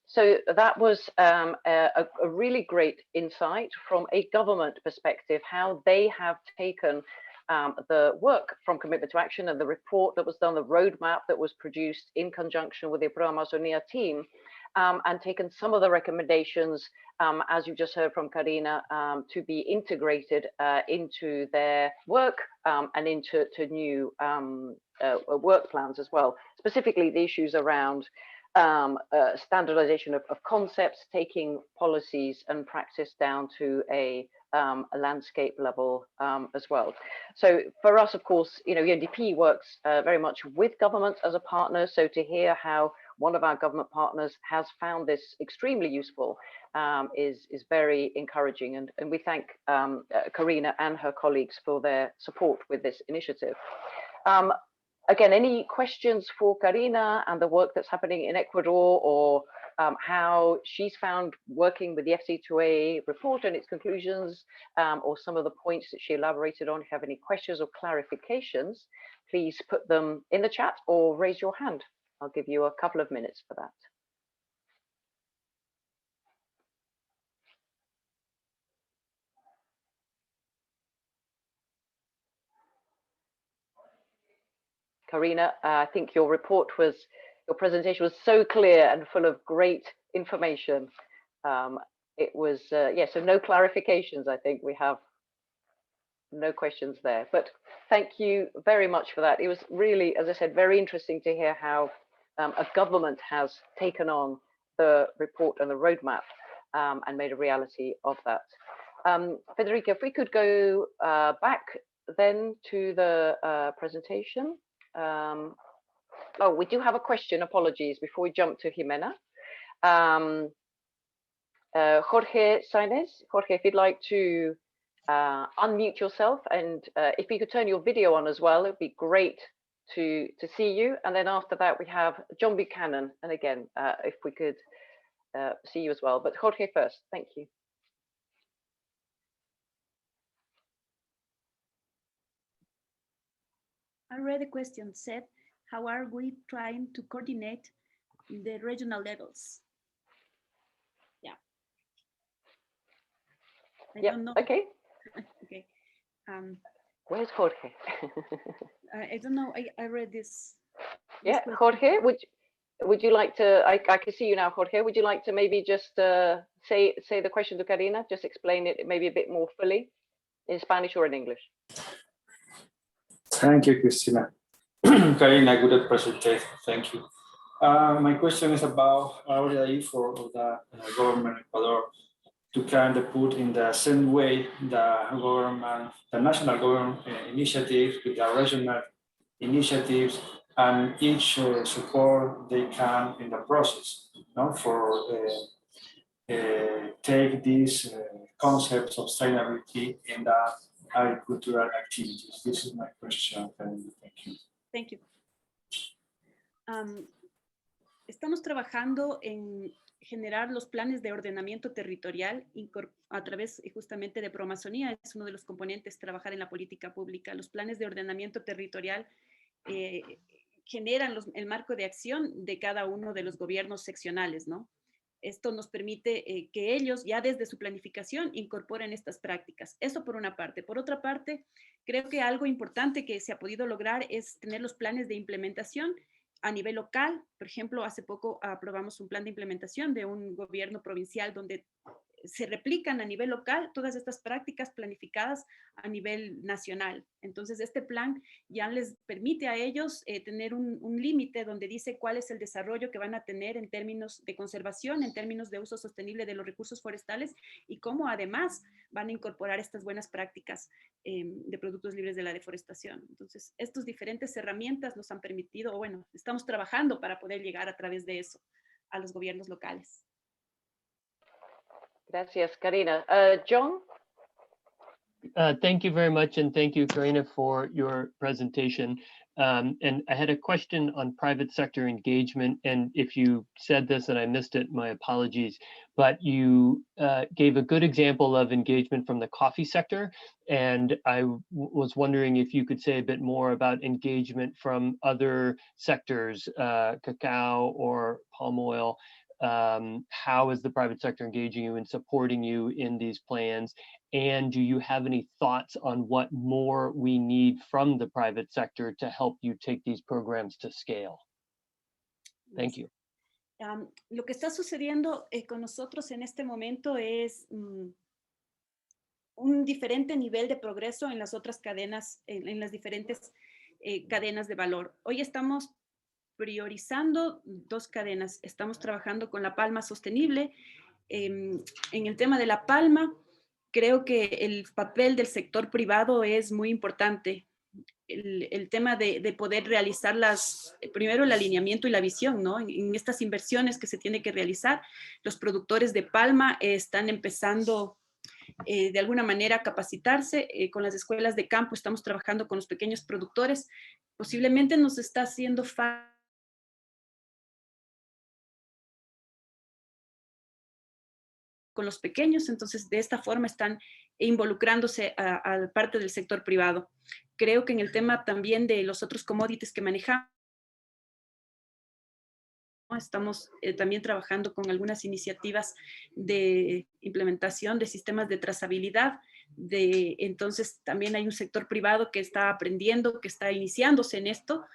So that was a really great insight from a government perspective, how they have taken the work from Commitment to Action and the report that was done, the roadmap that was produced in conjunction with the Pro Amazonia team, and taken some of the recommendations, as you just heard from Karina, to be integrated into their work and into new work plans as well, specifically the issues around standardization of concepts, taking policies and practice down to a landscape level as well. So for us, of course, UNDP works very much with governments as a partner. So to hear how one of our government partners has found this extremely useful is very encouraging. And we thank Karina and her colleagues for their support with this initiative. Again, any questions for Karina and the work that's happening in Ecuador, or how she's found working with the FC2A report and its conclusions, or some of the points that she elaborated on? If you have any questions or clarifications, please put them in the chat or raise your hand. I'll give you a couple of minutes for that. Karina, I think your presentation was so clear and full of great information. It was, yeah, so no clarifications. I think we have no questions there, but thank you very much for that. It was really, as I said, very interesting to hear how a government has taken on the report and the roadmap and made a reality of that. Federica, if we could go back then to the presentation. Oh, we do have a question, apologies, before we jump to Jimena. Jorge Sainz, Jorge, if you'd like to unmute yourself, and if you could turn your video on as well, it'd be great to see you. And then after that, we have John Buchanan. And again, if we could see you as well, but Jorge first, thank you. I read a question said, how are we trying to coordinate the regional levels? Yeah. I don't know. Okay. Okay. Where's Jorge? I don't know. I read this. Yeah, Jorge, would you like to? I can see you now, Jorge. Would you like to maybe just say the question to Karina? Just explain it maybe a bit more fully in Spanish or in English. Thank you, Cristina. Karina, good presentation. Thank you. My question is about already for the government of Ecuador to kind of put in the same way the national government initiatives with the regional initiatives, and each support they can in the process, for take these concepts of sustainability in the agricultural activities. This is my question. Thank you. Thank you. Estamos trabajando en generar los planes de ordenamiento territorial a través justamente de Proamazonía. Es uno de los componentes, trabajar en la política pública. Los planes de ordenamiento territorial generan el marco de acción de cada uno de los gobiernos seccionales, ¿no? Esto nos permite que ellos ya desde su planificación incorporen estas prácticas. Eso por una parte. Por otra parte, creo que algo importante que se ha podido lograr es tener los planes de implementación a nivel local. Por ejemplo, hace poco aprobamos un plan de implementación de un gobierno provincial donde se replican a nivel local todas estas prácticas planificadas a nivel nacional. Entonces, este plan ya les permite a ellos tener un límite donde dice cuál es el desarrollo que van a tener en términos de conservación, en términos de uso sostenible de los recursos forestales y cómo además van a incorporar estas buenas prácticas de productos libres de la deforestación. Entonces, estas diferentes herramientas nos han permitido, o bueno, estamos trabajando para poder llegar a través de eso a los gobiernos locales. Gracias, Karina. John? Thank you very much, and thank you, Karina, for your presentation. And I had a question on private sector engagement, and if you said this and I missed it, my apologies, but you gave a good example of engagement from the coffee sector, and I was wondering if you could say a bit more about engagement from other sectors, cacao or palm oil. How is the private sector engaging you and supporting you in these plans? And do you have any thoughts on what more we need from the private sector to help you take these programs to scale? Thank you. Lo que está sucediendo con nosotros en este momento es un diferente nivel de progreso en las otras cadenas, en las diferentes cadenas de valor. Hoy estamos priorizando dos cadenas. Estamos trabajando con la palma sostenible. En el tema de la palma, creo que el papel del sector privado es muy importante. El tema de poder realizar primero el alineamiento y la visión, ¿no? En estas inversiones que se tiene que realizar, los productores de palma están empezando de alguna manera a capacitarse. Con las escuelas de campo estamos trabajando con los pequeños productores. Posiblemente nos está haciendo falta con los pequeños, entonces de esta forma están involucrándose a parte del sector privado. Creo que en el tema también de los otros commodities que manejamos, estamos también trabajando con algunas iniciativas de implementación de sistemas de trazabilidad. Entonces también hay un sector privado que está aprendiendo, que está iniciándose en esto.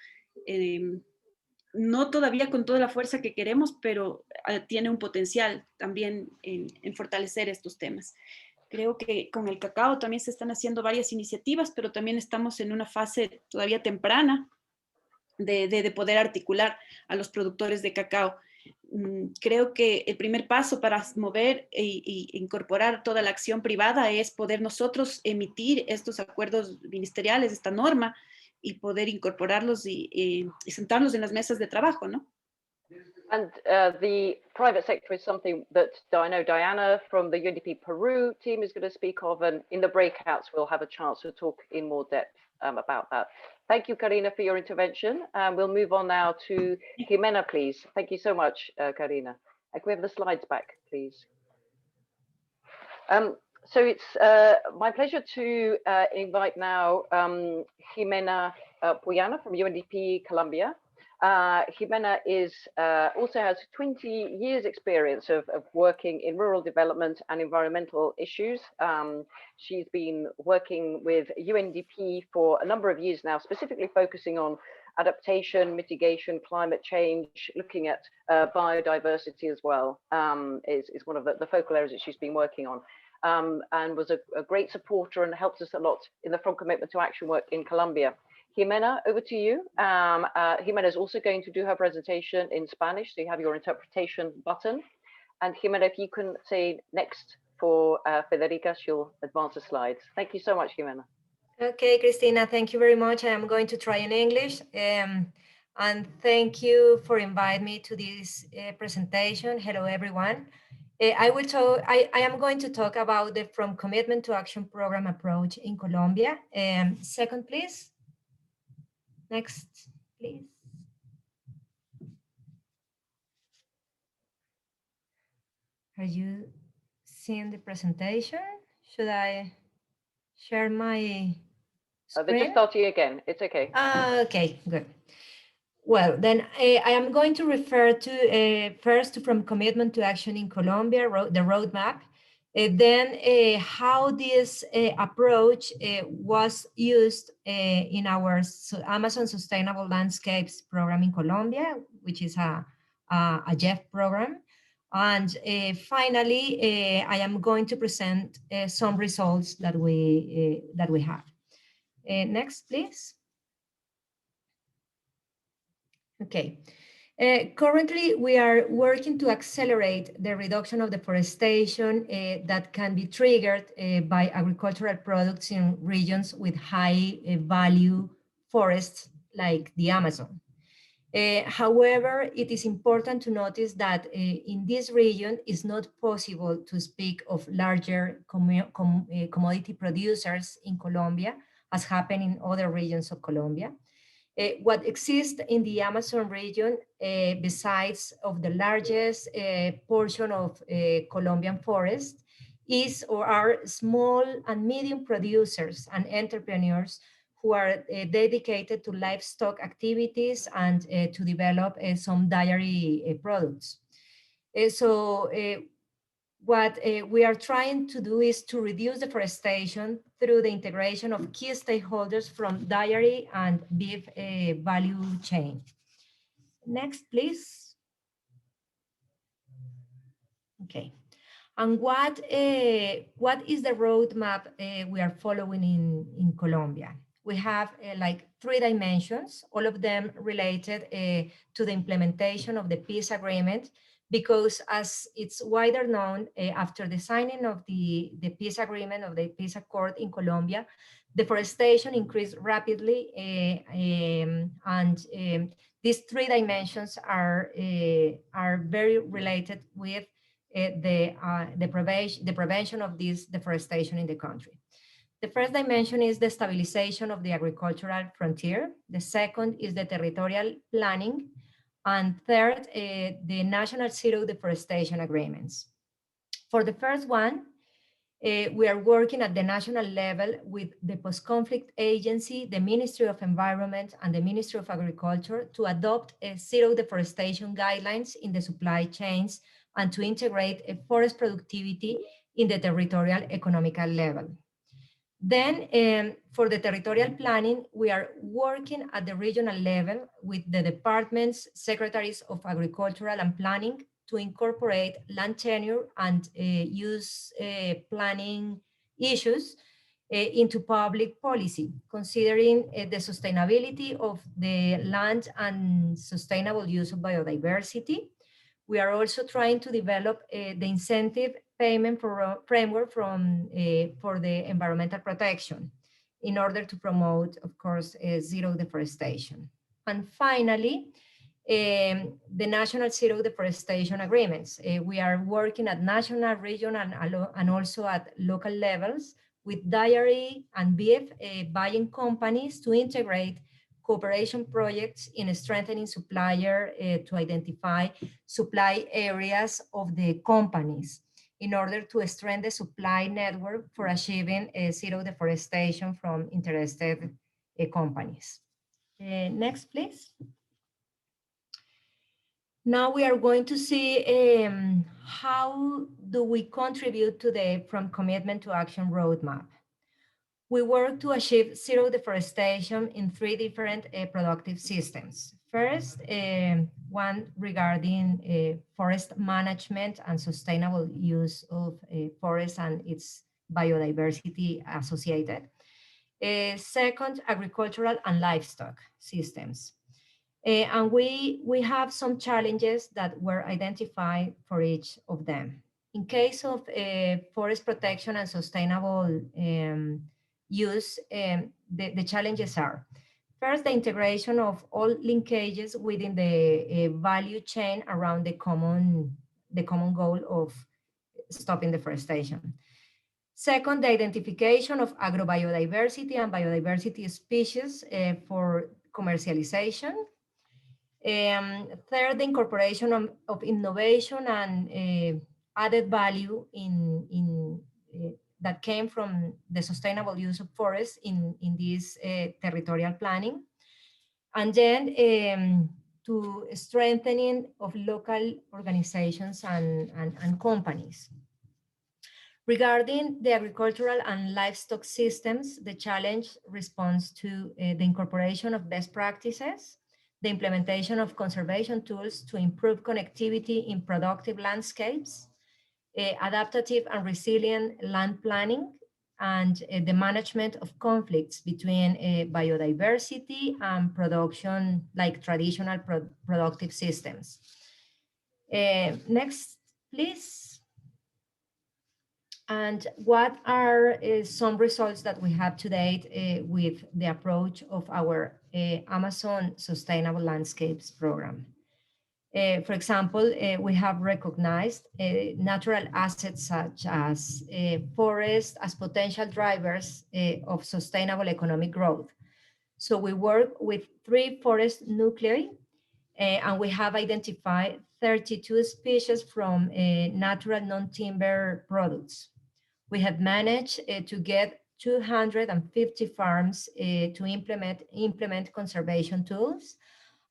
No todavía con toda la fuerza que queremos, pero tiene un potencial también en fortalecer estos temas. Creo que con el cacao también se están haciendo varias iniciativas, pero también estamos en una fase todavía temprana de poder articular a los productores de cacao. Creo que el primer paso para mover e incorporar toda la acción privada es poder nosotros emitir estos acuerdos ministeriales, esta norma, y poder incorporarlos y sentarlos en las mesas de trabajo, ¿no? And the private sector is something that I know Diana from the UNDP Peru team is going to speak of, and in the breakouts we'll have a chance to talk in more depth about that. Thank you, Karina, for your intervention. We'll move on now to Jimena, please. Thank you so much, Karina. Can we have the slides back, please? So it's my pleasure to invite now Jimena Puyana from UNDP Colombia. Jimena also has 20 years experience of working in rural development and environmental issues. She's been working with UNDP for a number of years now, specifically focusing on adaptation, mitigation, climate change, looking at biodiversity as well, is one of the focal areas that she's been working on. And was a great supporter and helped us a lot in the From Commitment to Action work in Colombia. Jimena, over to you. Jimena is also going to do her presentation in Spanish, so you have your interpretation button. And Jimena, if you can say next for Federica, she'll advance the slides. Thank you so much, Jimena. Okay, Cristina, thank you very much. I am going to try in English. And thank you for inviting me to this presentation. Hello, everyone. I am going to talk about the From Commitment to Action program approach in Colombia. Second, please. Next, please. Are you seeing the presentation? Should I share my screen? They're just starting again. It's okay. Okay, good. Well, then I am going to refer to first to From Commitment to Action in Colombia, the roadmap, then how this approach was used in our Amazon Sustainable Landscapes program in Colombia, which is a JEF program, And finally, I am going to present some results that we have. Next, please. Okay. Currently, we are working to accelerate the reduction of deforestation that can be triggered by agricultural products in regions with high value forests like the Amazon. However, it is important to notice that in this region, it's not possible to speak of larger commodity producers in Colombia, as happened in other regions of Colombia. What exists in the Amazon region, besides of the largest portion of Colombian forest, is or are small and medium producers and entrepreneurs who are dedicated to livestock activities and to develop some dairy products. So what we are trying to do is to reduce deforestation through the integration of key stakeholders from dairy and beef value chain. Next, please. Okay. And what is the roadmap we are following in Colombia? We have like 3 dimensions, all of them related to the implementation of the peace agreement, because as it's wider known, after the signing of the peace agreement, of the peace accord in Colombia, deforestation increased rapidly, and these 3 dimensions are very related with the prevention of this deforestation in the country. The first dimension is the stabilization of the agricultural frontier. The second is the territorial planning. And third, the national zero deforestation agreements. For the first one, we are working at the national level with the post-conflict agency, the Ministry of Environment, and the Ministry of Agriculture to adopt zero deforestation guidelines in the supply chains and to integrate forest productivity in the territorial economical level. Then for the territorial planning, we are working at the regional level with the departments, secretaries of agricultural and planning to incorporate land tenure and use planning issues into public policy, considering the sustainability of the land and sustainable use of biodiversity. We are also trying to develop the incentive payment framework for the environmental protection in order to promote, of course, zero deforestation. And finally, the national zero deforestation agreements. We are working at national, regional, and also at local levels with dairy and beef buying companies to integrate cooperation projects in strengthening supplier to identify supply areas of the companies in order to strengthen the supply network for achieving zero deforestation from interested companies. Next, please. Now we are going to see how do we contribute to the From Commitment to Action roadmap. We work to achieve zero deforestation in 3 different productive systems. First, one regarding forest management and sustainable use of forests and its biodiversity associated. Second, agricultural and livestock systems. And we have some challenges that were identified for each of them. In case of forest protection and sustainable use, the challenges are, first, the integration of all linkages within the value chain around the common goal of stopping deforestation. Second, the identification of agrobiodiversity and biodiversity species for commercialization. Third, the incorporation of innovation and added value that came from the sustainable use of forests in this territorial planning. And then to strengthening of local organizations and companies. Regarding the agricultural and livestock systems, the challenge responds to the incorporation of best practices, the implementation of conservation tools to improve connectivity in productive landscapes, adaptive and resilient land planning, and the management of conflicts between biodiversity and production, like traditional productive systems. Next, please. And what are some results that we have to date with the approach of our Amazon Sustainable Landscapes program? For example, we have recognized natural assets such as forests as potential drivers of sustainable economic growth. So we work with 3 forest nuclei, and we have identified 32 species from natural non-timber products. We have managed to get 250 farms to implement conservation tools.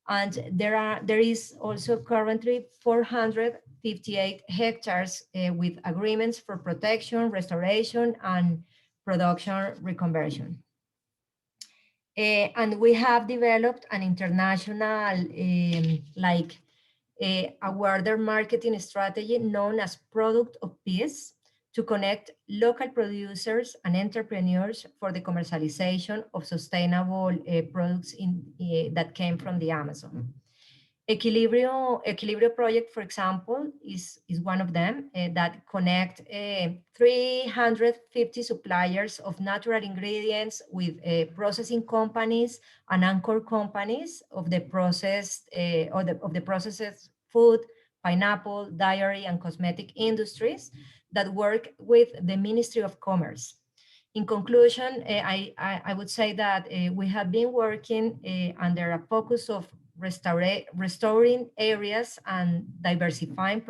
And there is also currently 458 hectares with agreements for protection, restoration, and production reconversion. And we have developed an international, a wider marketing strategy known as Product of Peace to connect local producers and entrepreneurs for the commercialization of sustainable products that came from the Amazon. Equilibrio project, for example, is one of them that connect 350 suppliers of natural ingredients with processing companies and anchor companies of the processed of the processed food, pineapple, dairy, and cosmetic industries that work with the Ministry of Commerce. In conclusion, I would say that we have been working under a focus of restoring areas and diversifying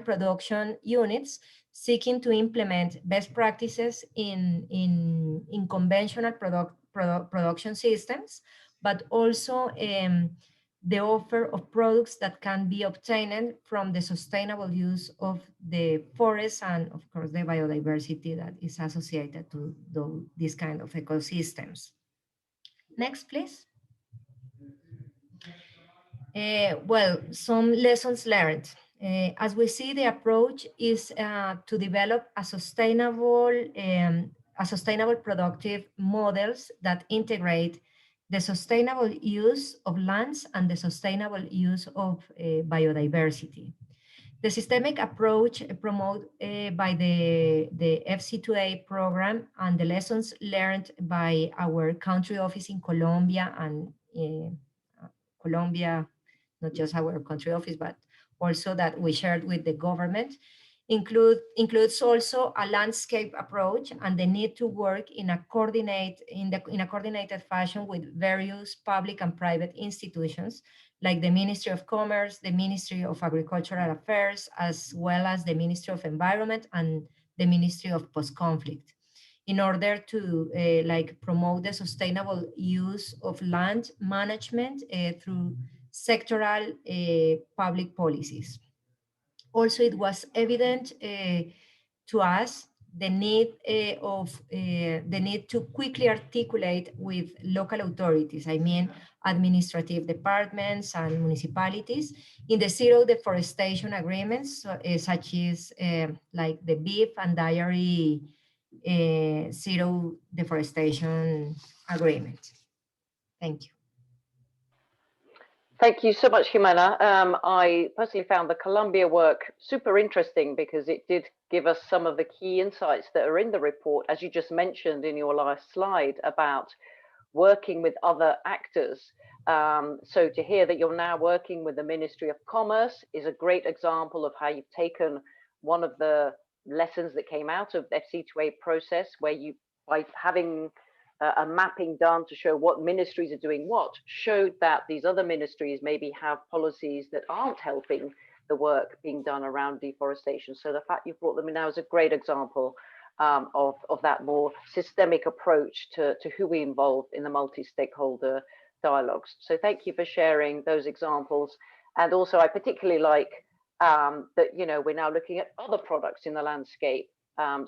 production units, seeking to implement best practices in conventional production systems, but also the offer of products that can be obtained from the sustainable use of the forests and, of course, the biodiversity that is associated to these kind of ecosystems. Next, please. Well, some lessons learned. As we see, the approach is to develop a sustainable productive models that integrate the sustainable use of lands and the sustainable use of biodiversity. The systemic approach promoted by the FC2A program and the lessons learned by our country office in Colombia and Colombia, not just our country office, but also that we shared with the government, includes also a landscape approach and the need to work in a coordinated fashion with various public and private institutions like the Ministry of Commerce, the Ministry of Agricultural Affairs, as well as the Ministry of Environment and the Ministry of Post-Conflict, in order to promote the sustainable use of land management through sectoral public policies. Also, it was evident to us the need to quickly articulate with local authorities, I mean administrative departments and municipalities, in the zero deforestation agreements, such as like the beef and dairy zero deforestation agreement. Thank you. Thank you so much, Jimena. I personally found the Colombia work super interesting because it did give us some of the key insights that are in the report, as you just mentioned in your last slide, about working with other actors. So to hear that you're now working with the Ministry of Commerce is a great example of how you've taken one of the lessons that came out of the FC2A process, where you, by having a mapping done to show what ministries are doing what, showed that these other ministries maybe have policies that aren't helping the work being done around deforestation. So the fact you've brought them in now is a great example of that more systemic approach to who we involve in the multi-stakeholder dialogues. So thank you for sharing those examples. And also I particularly like that, you know, we're now looking at other products in the landscape. How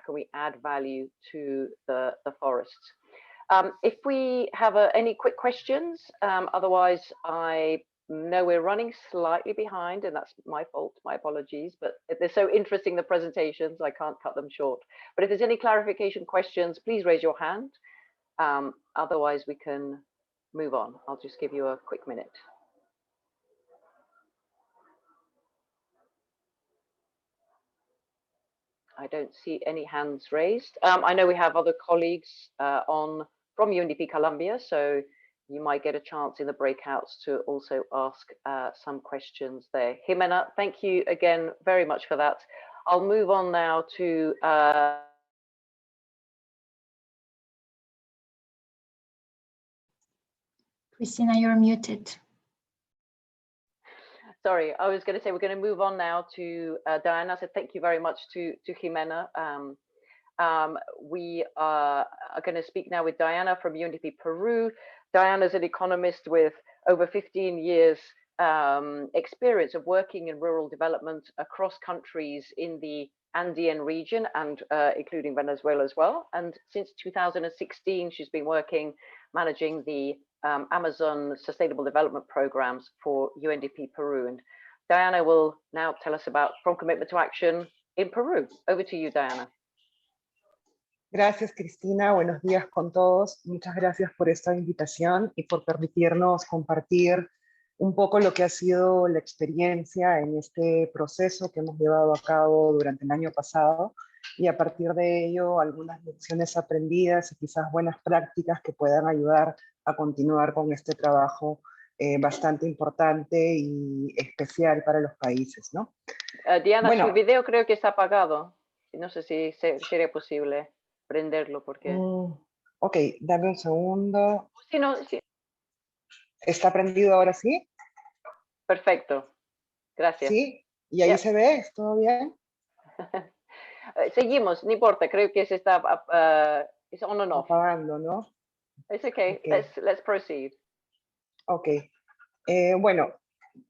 can we add value to the forests? If we have any quick questions, otherwise I know we're running slightly behind and that's my fault, my apologies, but they're so interesting, the presentations, I can't cut them short. But if there's any clarification questions, please raise your hand. Otherwise we can move on. I'll just give you a quick minute. I don't see any hands raised. I know we have other colleagues from UNDP Colombia, so you might get a chance in the breakouts to also ask some questions there. Jimena, thank you again very much for that. I'll move on now to Cristina, you're muted. Sorry, I was going to say we're going to move on now to Diana. So thank you very much to Jimena. We are going to speak now with Diana from UNDP Peru. Diana is an economist with over 15 years experience of working in rural development across countries in the Andean region and including Venezuela as well. And since 2016, she's been managing the Amazon Sustainable Development Programs for UNDP Peru. And Diana will now tell us about From Commitment to Action in Peru. Over to you, Diana. Gracias, Cristina. Buenos días con todos. Muchas gracias por esta invitación y por permitirnos compartir un poco lo que ha sido la experiencia en este proceso que hemos llevado a cabo durante el año pasado y a partir de ello algunas lecciones aprendidas y quizás buenas prácticas que puedan ayudar a continuar con este trabajo bastante importante y especial para los países, ¿no? Diana, bueno, su video creo que está apagado. No sé si sería posible prenderlo porque... ok, dame un segundo. Sí, no, sí. ¿Está prendido ahora sí? Perfecto, gracias. ¿Sí? ¿Y ahí se ve? ¿Todo bien? Seguimos, no importa, creo que se está it's on and off. Apagando, ¿no? It's okay, let's proceed. Ok, bueno,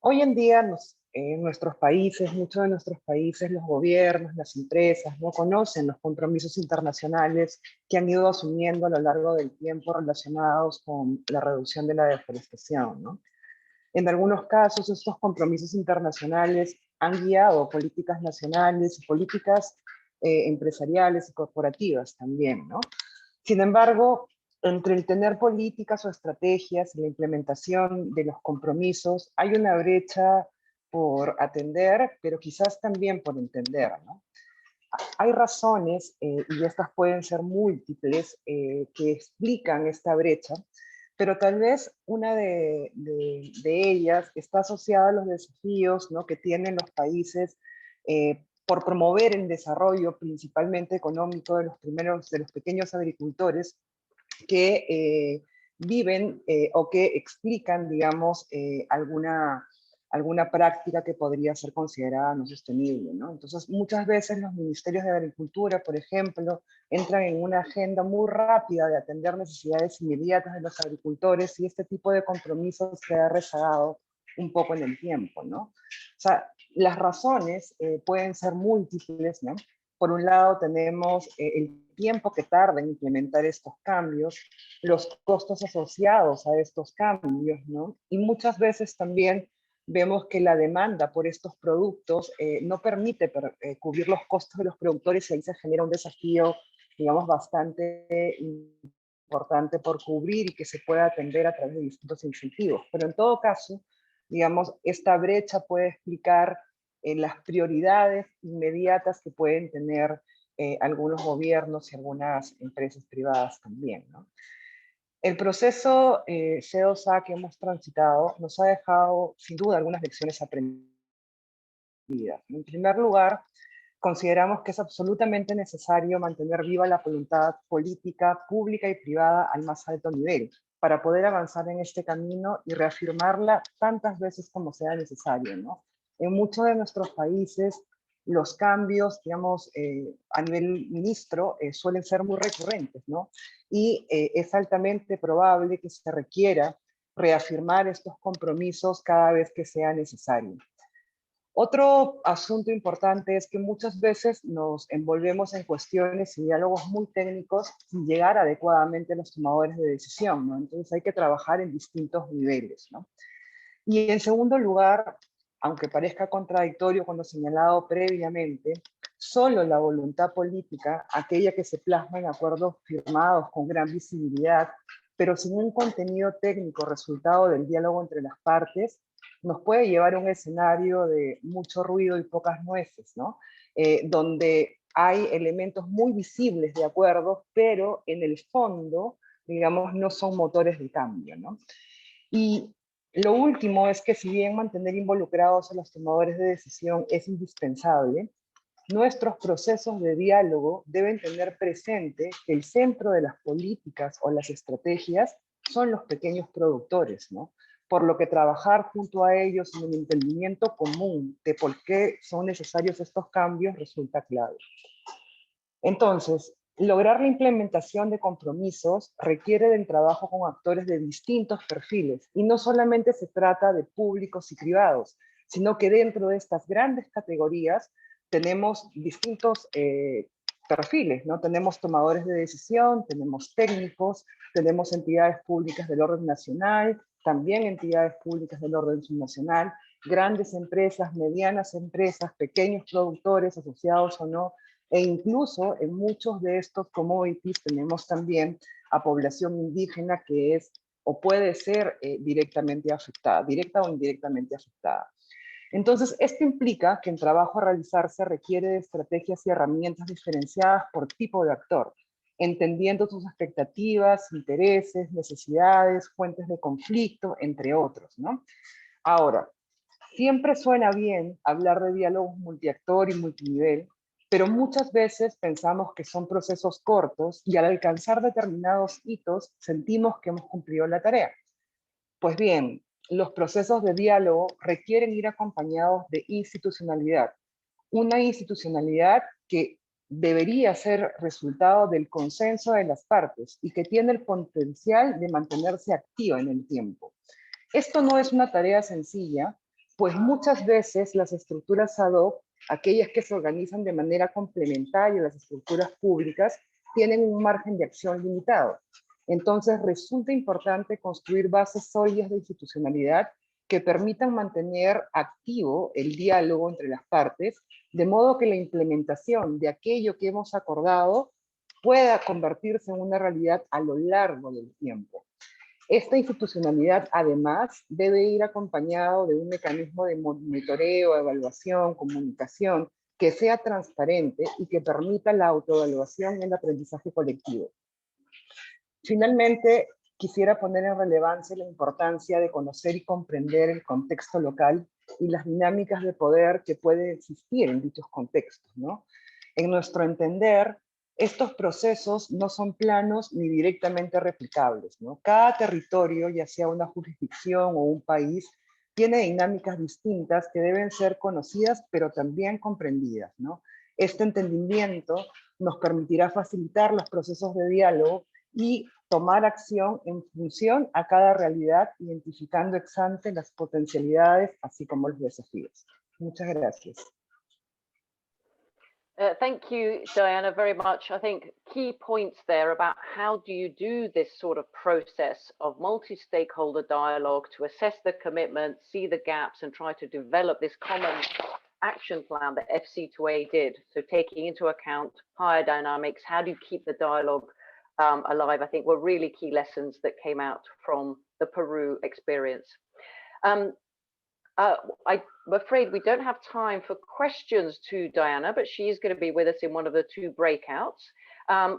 hoy en día en nuestros países, muchos de nuestros países, los gobiernos, las empresas no conocen los compromisos internacionales que han ido asumiendo a lo largo del tiempo relacionados con la reducción de la deforestación, ¿no? En algunos casos, estos compromisos internacionales han guiado políticas nacionales y políticas empresariales y corporativas también, ¿no? Sin embargo, entre el tener políticas o estrategias y la implementación de los compromisos, hay una brecha por atender, pero quizás también por entender, ¿no? Hay razones, y estas pueden ser múltiples, que explican esta brecha, pero tal vez una de ellas está asociada a los desafíos, ¿no?, que tienen los países por promover el desarrollo principalmente económico de los pequeños agricultores que viven o que explican, digamos, alguna práctica que podría ser considerada no sostenible, ¿no? Entonces, muchas veces los ministerios de Agricultura, por ejemplo, entran en una agenda muy rápida de atender necesidades inmediatas de los agricultores y este tipo de compromisos queda rezagado un poco en el tiempo, ¿no? O sea, las razones pueden ser múltiples, ¿no? Por un lado tenemos el tiempo que tarda en implementar estos cambios, los costos asociados a estos cambios, ¿no? Y muchas veces también vemos que la demanda por estos productos no permite cubrir los costos de los productores y ahí se genera un desafío, digamos, bastante importante por cubrir y que se pueda atender a través de distintos incentivos. Pero en todo caso, digamos, esta brecha puede explicar las prioridades inmediatas que pueden tener algunos gobiernos y algunas empresas privadas también, ¿no? El proceso C2A que hemos transitado nos ha dejado, sin duda, algunas lecciones aprendidas. En primer lugar, consideramos que es absolutamente necesario mantener viva la voluntad política, pública y privada al más alto nivel, para poder avanzar en este camino y reafirmarla tantas veces como sea necesario, ¿no? En muchos de nuestros países, los cambios, digamos, a nivel ministro suelen ser muy recurrentes, ¿no? Y es altamente probable que se requiera reafirmar estos compromisos cada vez que sea necesario. Otro asunto importante es que muchas veces nos envolvemos en cuestiones y diálogos muy técnicos sin llegar adecuadamente a los tomadores de decisión, ¿no? Entonces hay que trabajar en distintos niveles, ¿no? Y en segundo lugar, aunque parezca contradictorio con lo señalado previamente, solo la voluntad política, aquella que se plasma en acuerdos firmados con gran visibilidad, pero sin un contenido técnico resultado del diálogo entre las partes, nos puede llevar a un escenario de mucho ruido y pocas nueces, ¿no? Donde hay elementos muy visibles de acuerdos, pero en el fondo, digamos, no son motores de cambio, ¿no? Y lo último es que si bien mantener involucrados a los tomadores de decisión es indispensable, nuestros procesos de diálogo deben tener presente que el centro de las políticas o las estrategias son los pequeños productores, ¿no? Por lo que trabajar junto a ellos en un entendimiento común de por qué son necesarios estos cambios resulta clave. Entonces, lograr la implementación de compromisos requiere del trabajo con actores de distintos perfiles, y no solamente se trata de públicos y privados, sino que dentro de estas grandes categorías tenemos distintos perfiles, ¿no? Tenemos tomadores de decisión, tenemos técnicos, tenemos entidades públicas del orden nacional, también entidades públicas del orden subnacional, grandes empresas, medianas empresas, pequeños productores asociados o no, e incluso en muchos de estos commodities tenemos también a población indígena que es o puede ser directamente afectada, directa o indirectamente afectada. Entonces, esto implica que el trabajo a realizarse requiere de estrategias y herramientas diferenciadas por tipo de actor, entendiendo sus expectativas, intereses, necesidades, fuentes de conflicto, entre otros, ¿no? Ahora, siempre suena bien hablar de diálogos multiactor y multinivel, pero muchas veces pensamos que son procesos cortos y al alcanzar determinados hitos sentimos que hemos cumplido la tarea. Pues bien, los procesos de diálogo requieren ir acompañados de institucionalidad, una institucionalidad que debería ser resultado del consenso de las partes y que tiene el potencial de mantenerse activa en el tiempo. Esto no es una tarea sencilla, pues muchas veces las estructuras ad hoc, aquellas que se organizan de manera complementaria a las estructuras públicas, tienen un margen de acción limitado. Entonces resulta importante construir bases sólidas de institucionalidad que permitan mantener activo el diálogo entre las partes, de modo que la implementación de aquello que hemos acordado pueda convertirse en una realidad a lo largo del tiempo. Esta institucionalidad, además, debe ir acompañado de un mecanismo de monitoreo, evaluación, comunicación, que sea transparente y que permita la autoevaluación y el aprendizaje colectivo. Finalmente, quisiera poner en relevancia la importancia de conocer y comprender el contexto local y las dinámicas de poder que pueden existir en dichos contextos, ¿no? En nuestro entender, estos procesos no son planos ni directamente replicables, ¿no? Cada territorio, ya sea una jurisdicción o un país, tiene dinámicas distintas que deben ser conocidas, pero también comprendidas, ¿no? Este entendimiento nos permitirá facilitar los procesos de diálogo y tomar acción en función a cada realidad, identificando ex ante las potencialidades, así como los desafíos. Muchas gracias. Thank you, Diana, very much. I think key points there about how do you do this sort of process of multi-stakeholder dialogue to assess the commitment, see the gaps, and try to develop this common action plan that FC2A did. So taking into account power dynamics, how do you keep the dialogue alive, I think were really key lessons that came out from the Peru experience. I'm afraid we don't have time for questions to Diana, but she is going to be with us in one of the two breakouts.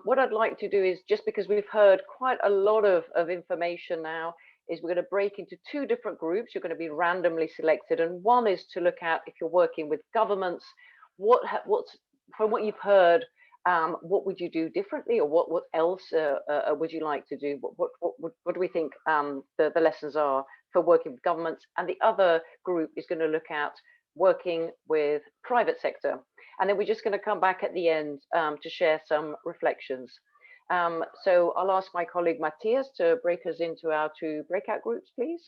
What I'd like to do is, just because we've heard quite a lot of information now, is we're going to break into two different groups. You're going to be randomly selected, and one is to look at, if you're working with governments, what's from what you've heard, what would you do differently, or what else would you like to do? What do we think the lessons are for working with governments? And the other group is going to look at working with private sector. And then we're just going to come back at the end to share some reflections. So I'll ask my colleague Matthias to break us into our two breakout groups, please.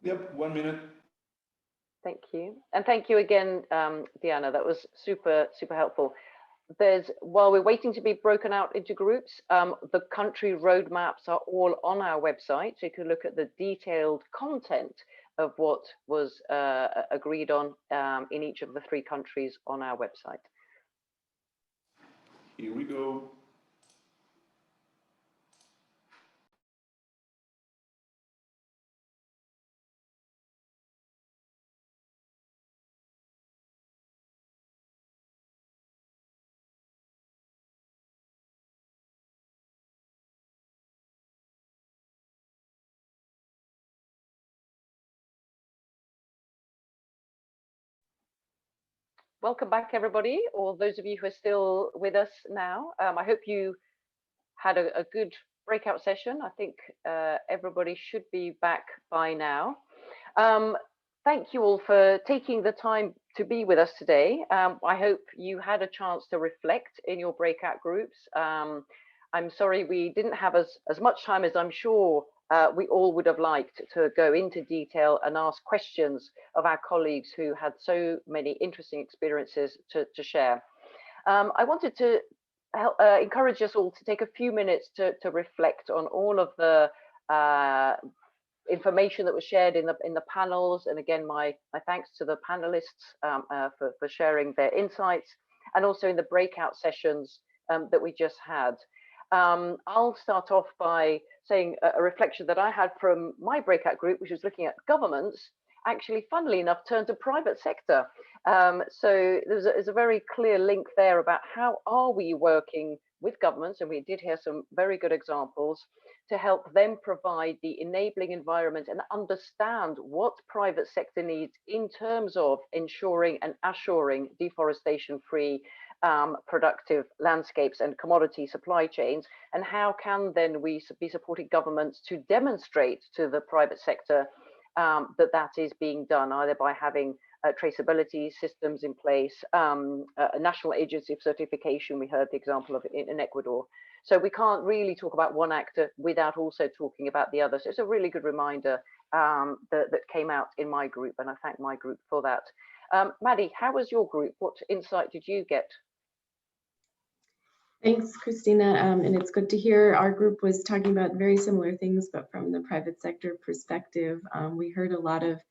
Yep, 1 minute. Thank you. And thank you again, Diana. That was super, super helpful. While we're waiting to be broken out into groups, the country roadmaps are all on our website. So you can look at the detailed content of what was agreed on in each of the 3 countries on our website. Here we go. Welcome back, everybody, or those of you who are still with us now. I hope you had a good breakout session. I think everybody should be back by now. Thank you all for taking the time to be with us today. I hope you had a chance to reflect in your breakout groups. I'm sorry we didn't have as much time as I'm sure we all would have liked to go into detail and ask questions of our colleagues who had so many interesting experiences to share. I wanted to encourage us all to take a few minutes to reflect on all of the information that was shared in the panels, and again my thanks to the panelists for sharing their insights, and also in the breakout sessions that we just had. I'll start off by saying a reflection that I had from my breakout group, which was looking at governments, actually, funnily enough, turned to private sector. So there's a very clear link there about how are we working with governments, and we did hear some very good examples, to help them provide the enabling environment and understand what private sector needs in terms of ensuring and assuring deforestation-free productive landscapes and commodity supply chains, and how can then we be supporting governments to demonstrate to the private sector that is being done, either by having traceability systems in place, a national agency of certification. We heard the example of in Ecuador. So we can't really talk about one actor without also talking about the other. So it's a really good reminder that came out in my group, and I thank my group for that. Maddie, how was your group? What insight did you get? Thanks, Christina. And it's good to hear our group was talking about very similar things, but from the private sector perspective. We heard a lot of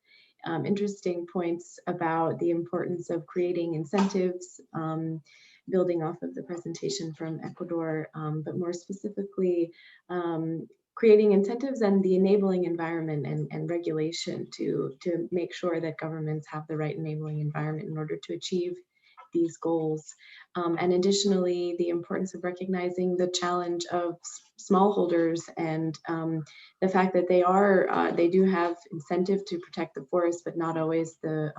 interesting points about the importance of creating incentives, building off of the presentation from Ecuador, but more specifically, creating incentives and the enabling environment and regulation to make sure that governments have the right enabling environment in order to achieve these goals. And additionally, the importance of recognizing the challenge of smallholders and the fact that they do have incentive to protect the forest, but not always the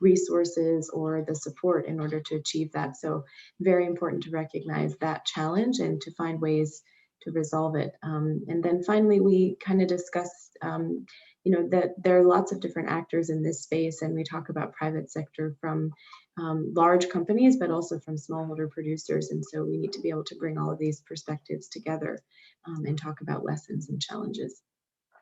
resources or the support in order to achieve that. So very important to recognize that challenge and to find ways to resolve it. And then finally, we kind of discussed that there are lots of different actors in this space, and we talk about private sector from large companies, but also from smallholder producers. And so we need to be able to bring all of these perspectives together and talk about lessons and challenges.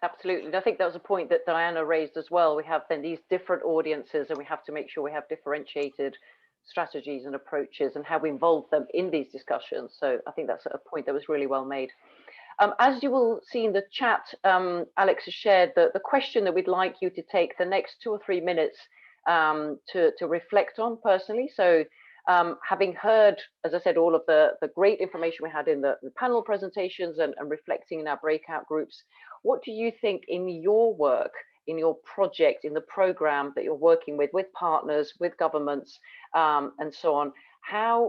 Absolutely. And I think that was a point that Diana raised as well. We have then these different audiences, and we have to make sure we have differentiated strategies and approaches and how we involve them in these discussions. So I think that's a point that was really well made. As you will see in the chat, Alex has shared the question that we'd like you to take the next 2 or 3 minutes to reflect on personally. So having heard, as I said, all of the great information we had in the panel presentations and reflecting in our breakout groups, what do you think in your work, in your project, in the program that you're working with partners, with governments, and so on,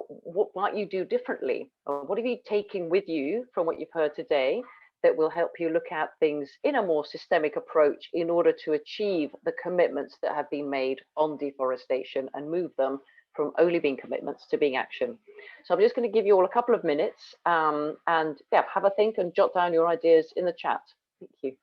what might you do differently? Or what have you taken with you from what you've heard today that will help you look at things in a more systemic approach in order to achieve the commitments that have been made on deforestation and move them from only being commitments to being action? So I'm just going to give you all a couple of minutes and yeah, have a think and jot down your ideas in the chat. Thank you.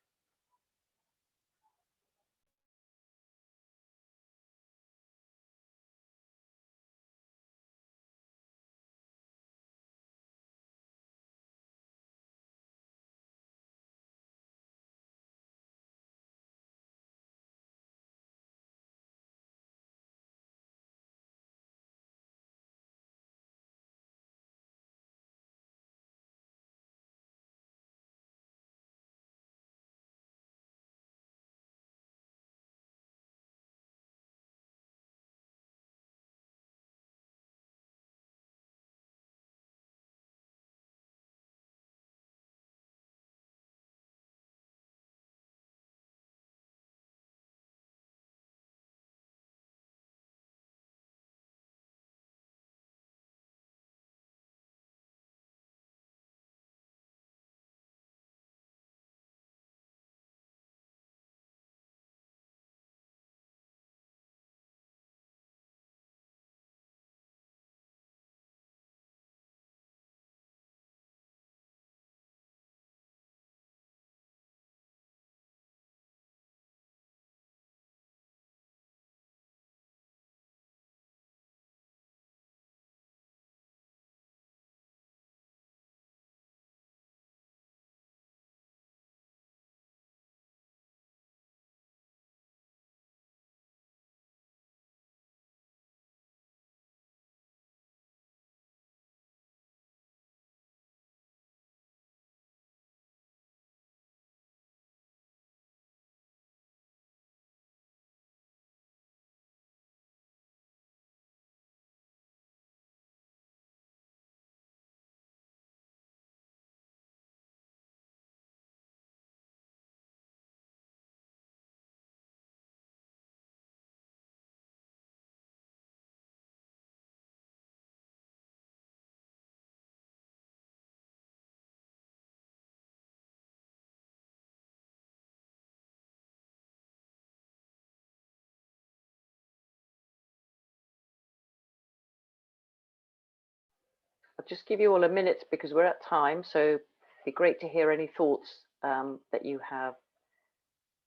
I'll just give you all a minute because we're at time, so it'd be great to hear any thoughts that you have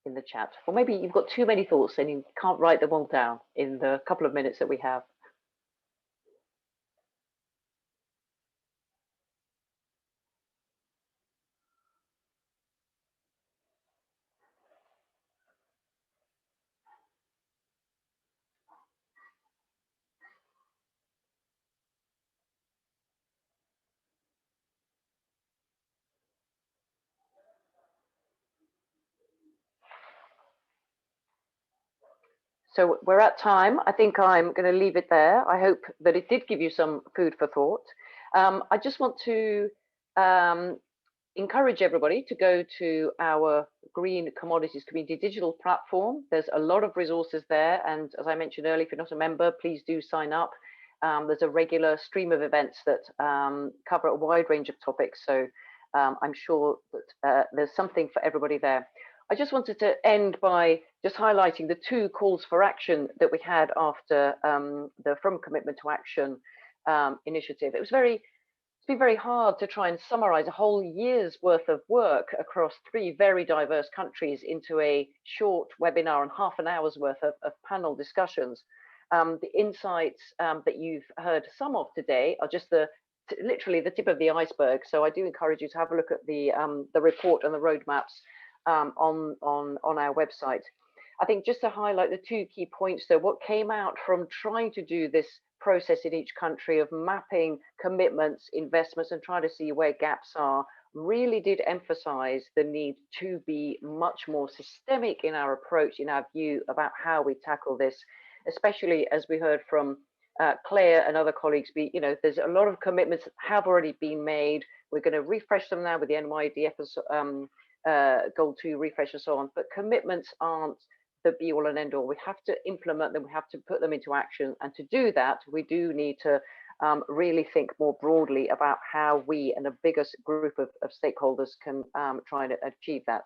in the chat. Or maybe you've got too many thoughts and you can't write them all down in the couple of minutes that we have. So we're at time. I think I'm going to leave it there. I hope that it did give you some food for thought. I just want to encourage everybody to go to our Green Commodities Community Digital platform. There's a lot of resources there. And as I mentioned earlier, if you're not a member, please do sign up. There's a regular stream of events that cover a wide range of topics. So I'm sure that there's something for everybody there. I just wanted to end by just highlighting the two calls for action that we had after the From Commitment to Action initiative. It's been very hard to try and summarize a whole year's worth of work across 3 very diverse countries into a short webinar and half an hour's worth of panel discussions. The insights that you've heard some of today are just literally the tip of the iceberg. So I do encourage you to have a look at the report and the roadmaps on our website. I think just to highlight the 2 key points though, what came out from trying to do this process in each country of mapping commitments, investments, and trying to see where gaps are, really did emphasize the need to be much more systemic in our approach, in our view about how we tackle this, especially as we heard from Claire and other colleagues. There's a lot of commitments that have already been made. We're going to refresh them now with the NYDF Goal 2 refresh and so on, but commitments aren't the be all and end all. We have to implement them, we have to put them into action, and to do that we do need to really think more broadly about how we and a bigger group of stakeholders can try and achieve that.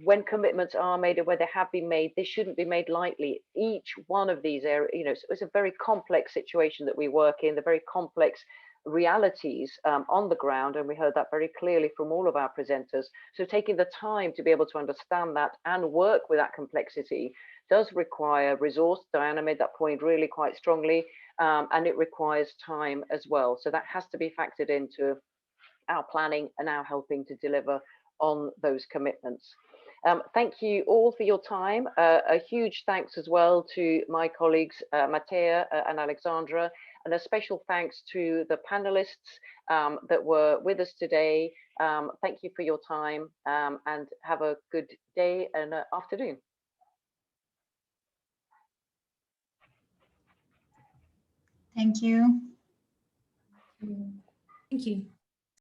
When commitments are made and where they have been made, they shouldn't be made lightly. Each one of these areas, it's a very complex situation that we work in, the very complex realities on the ground, and we heard that very clearly from all of our presenters. So taking the time to be able to understand that and work with that complexity does require resource. Diana made that point really quite strongly, and it requires time as well. So that has to be factored into our planning and our helping to deliver on those commitments. Thank you all for your time. A huge thanks as well to my colleagues, Matea and Alexandra, and a special thanks to the panelists that were with us today. Thank you for your time and have a good day and afternoon. Thank you. Thank you.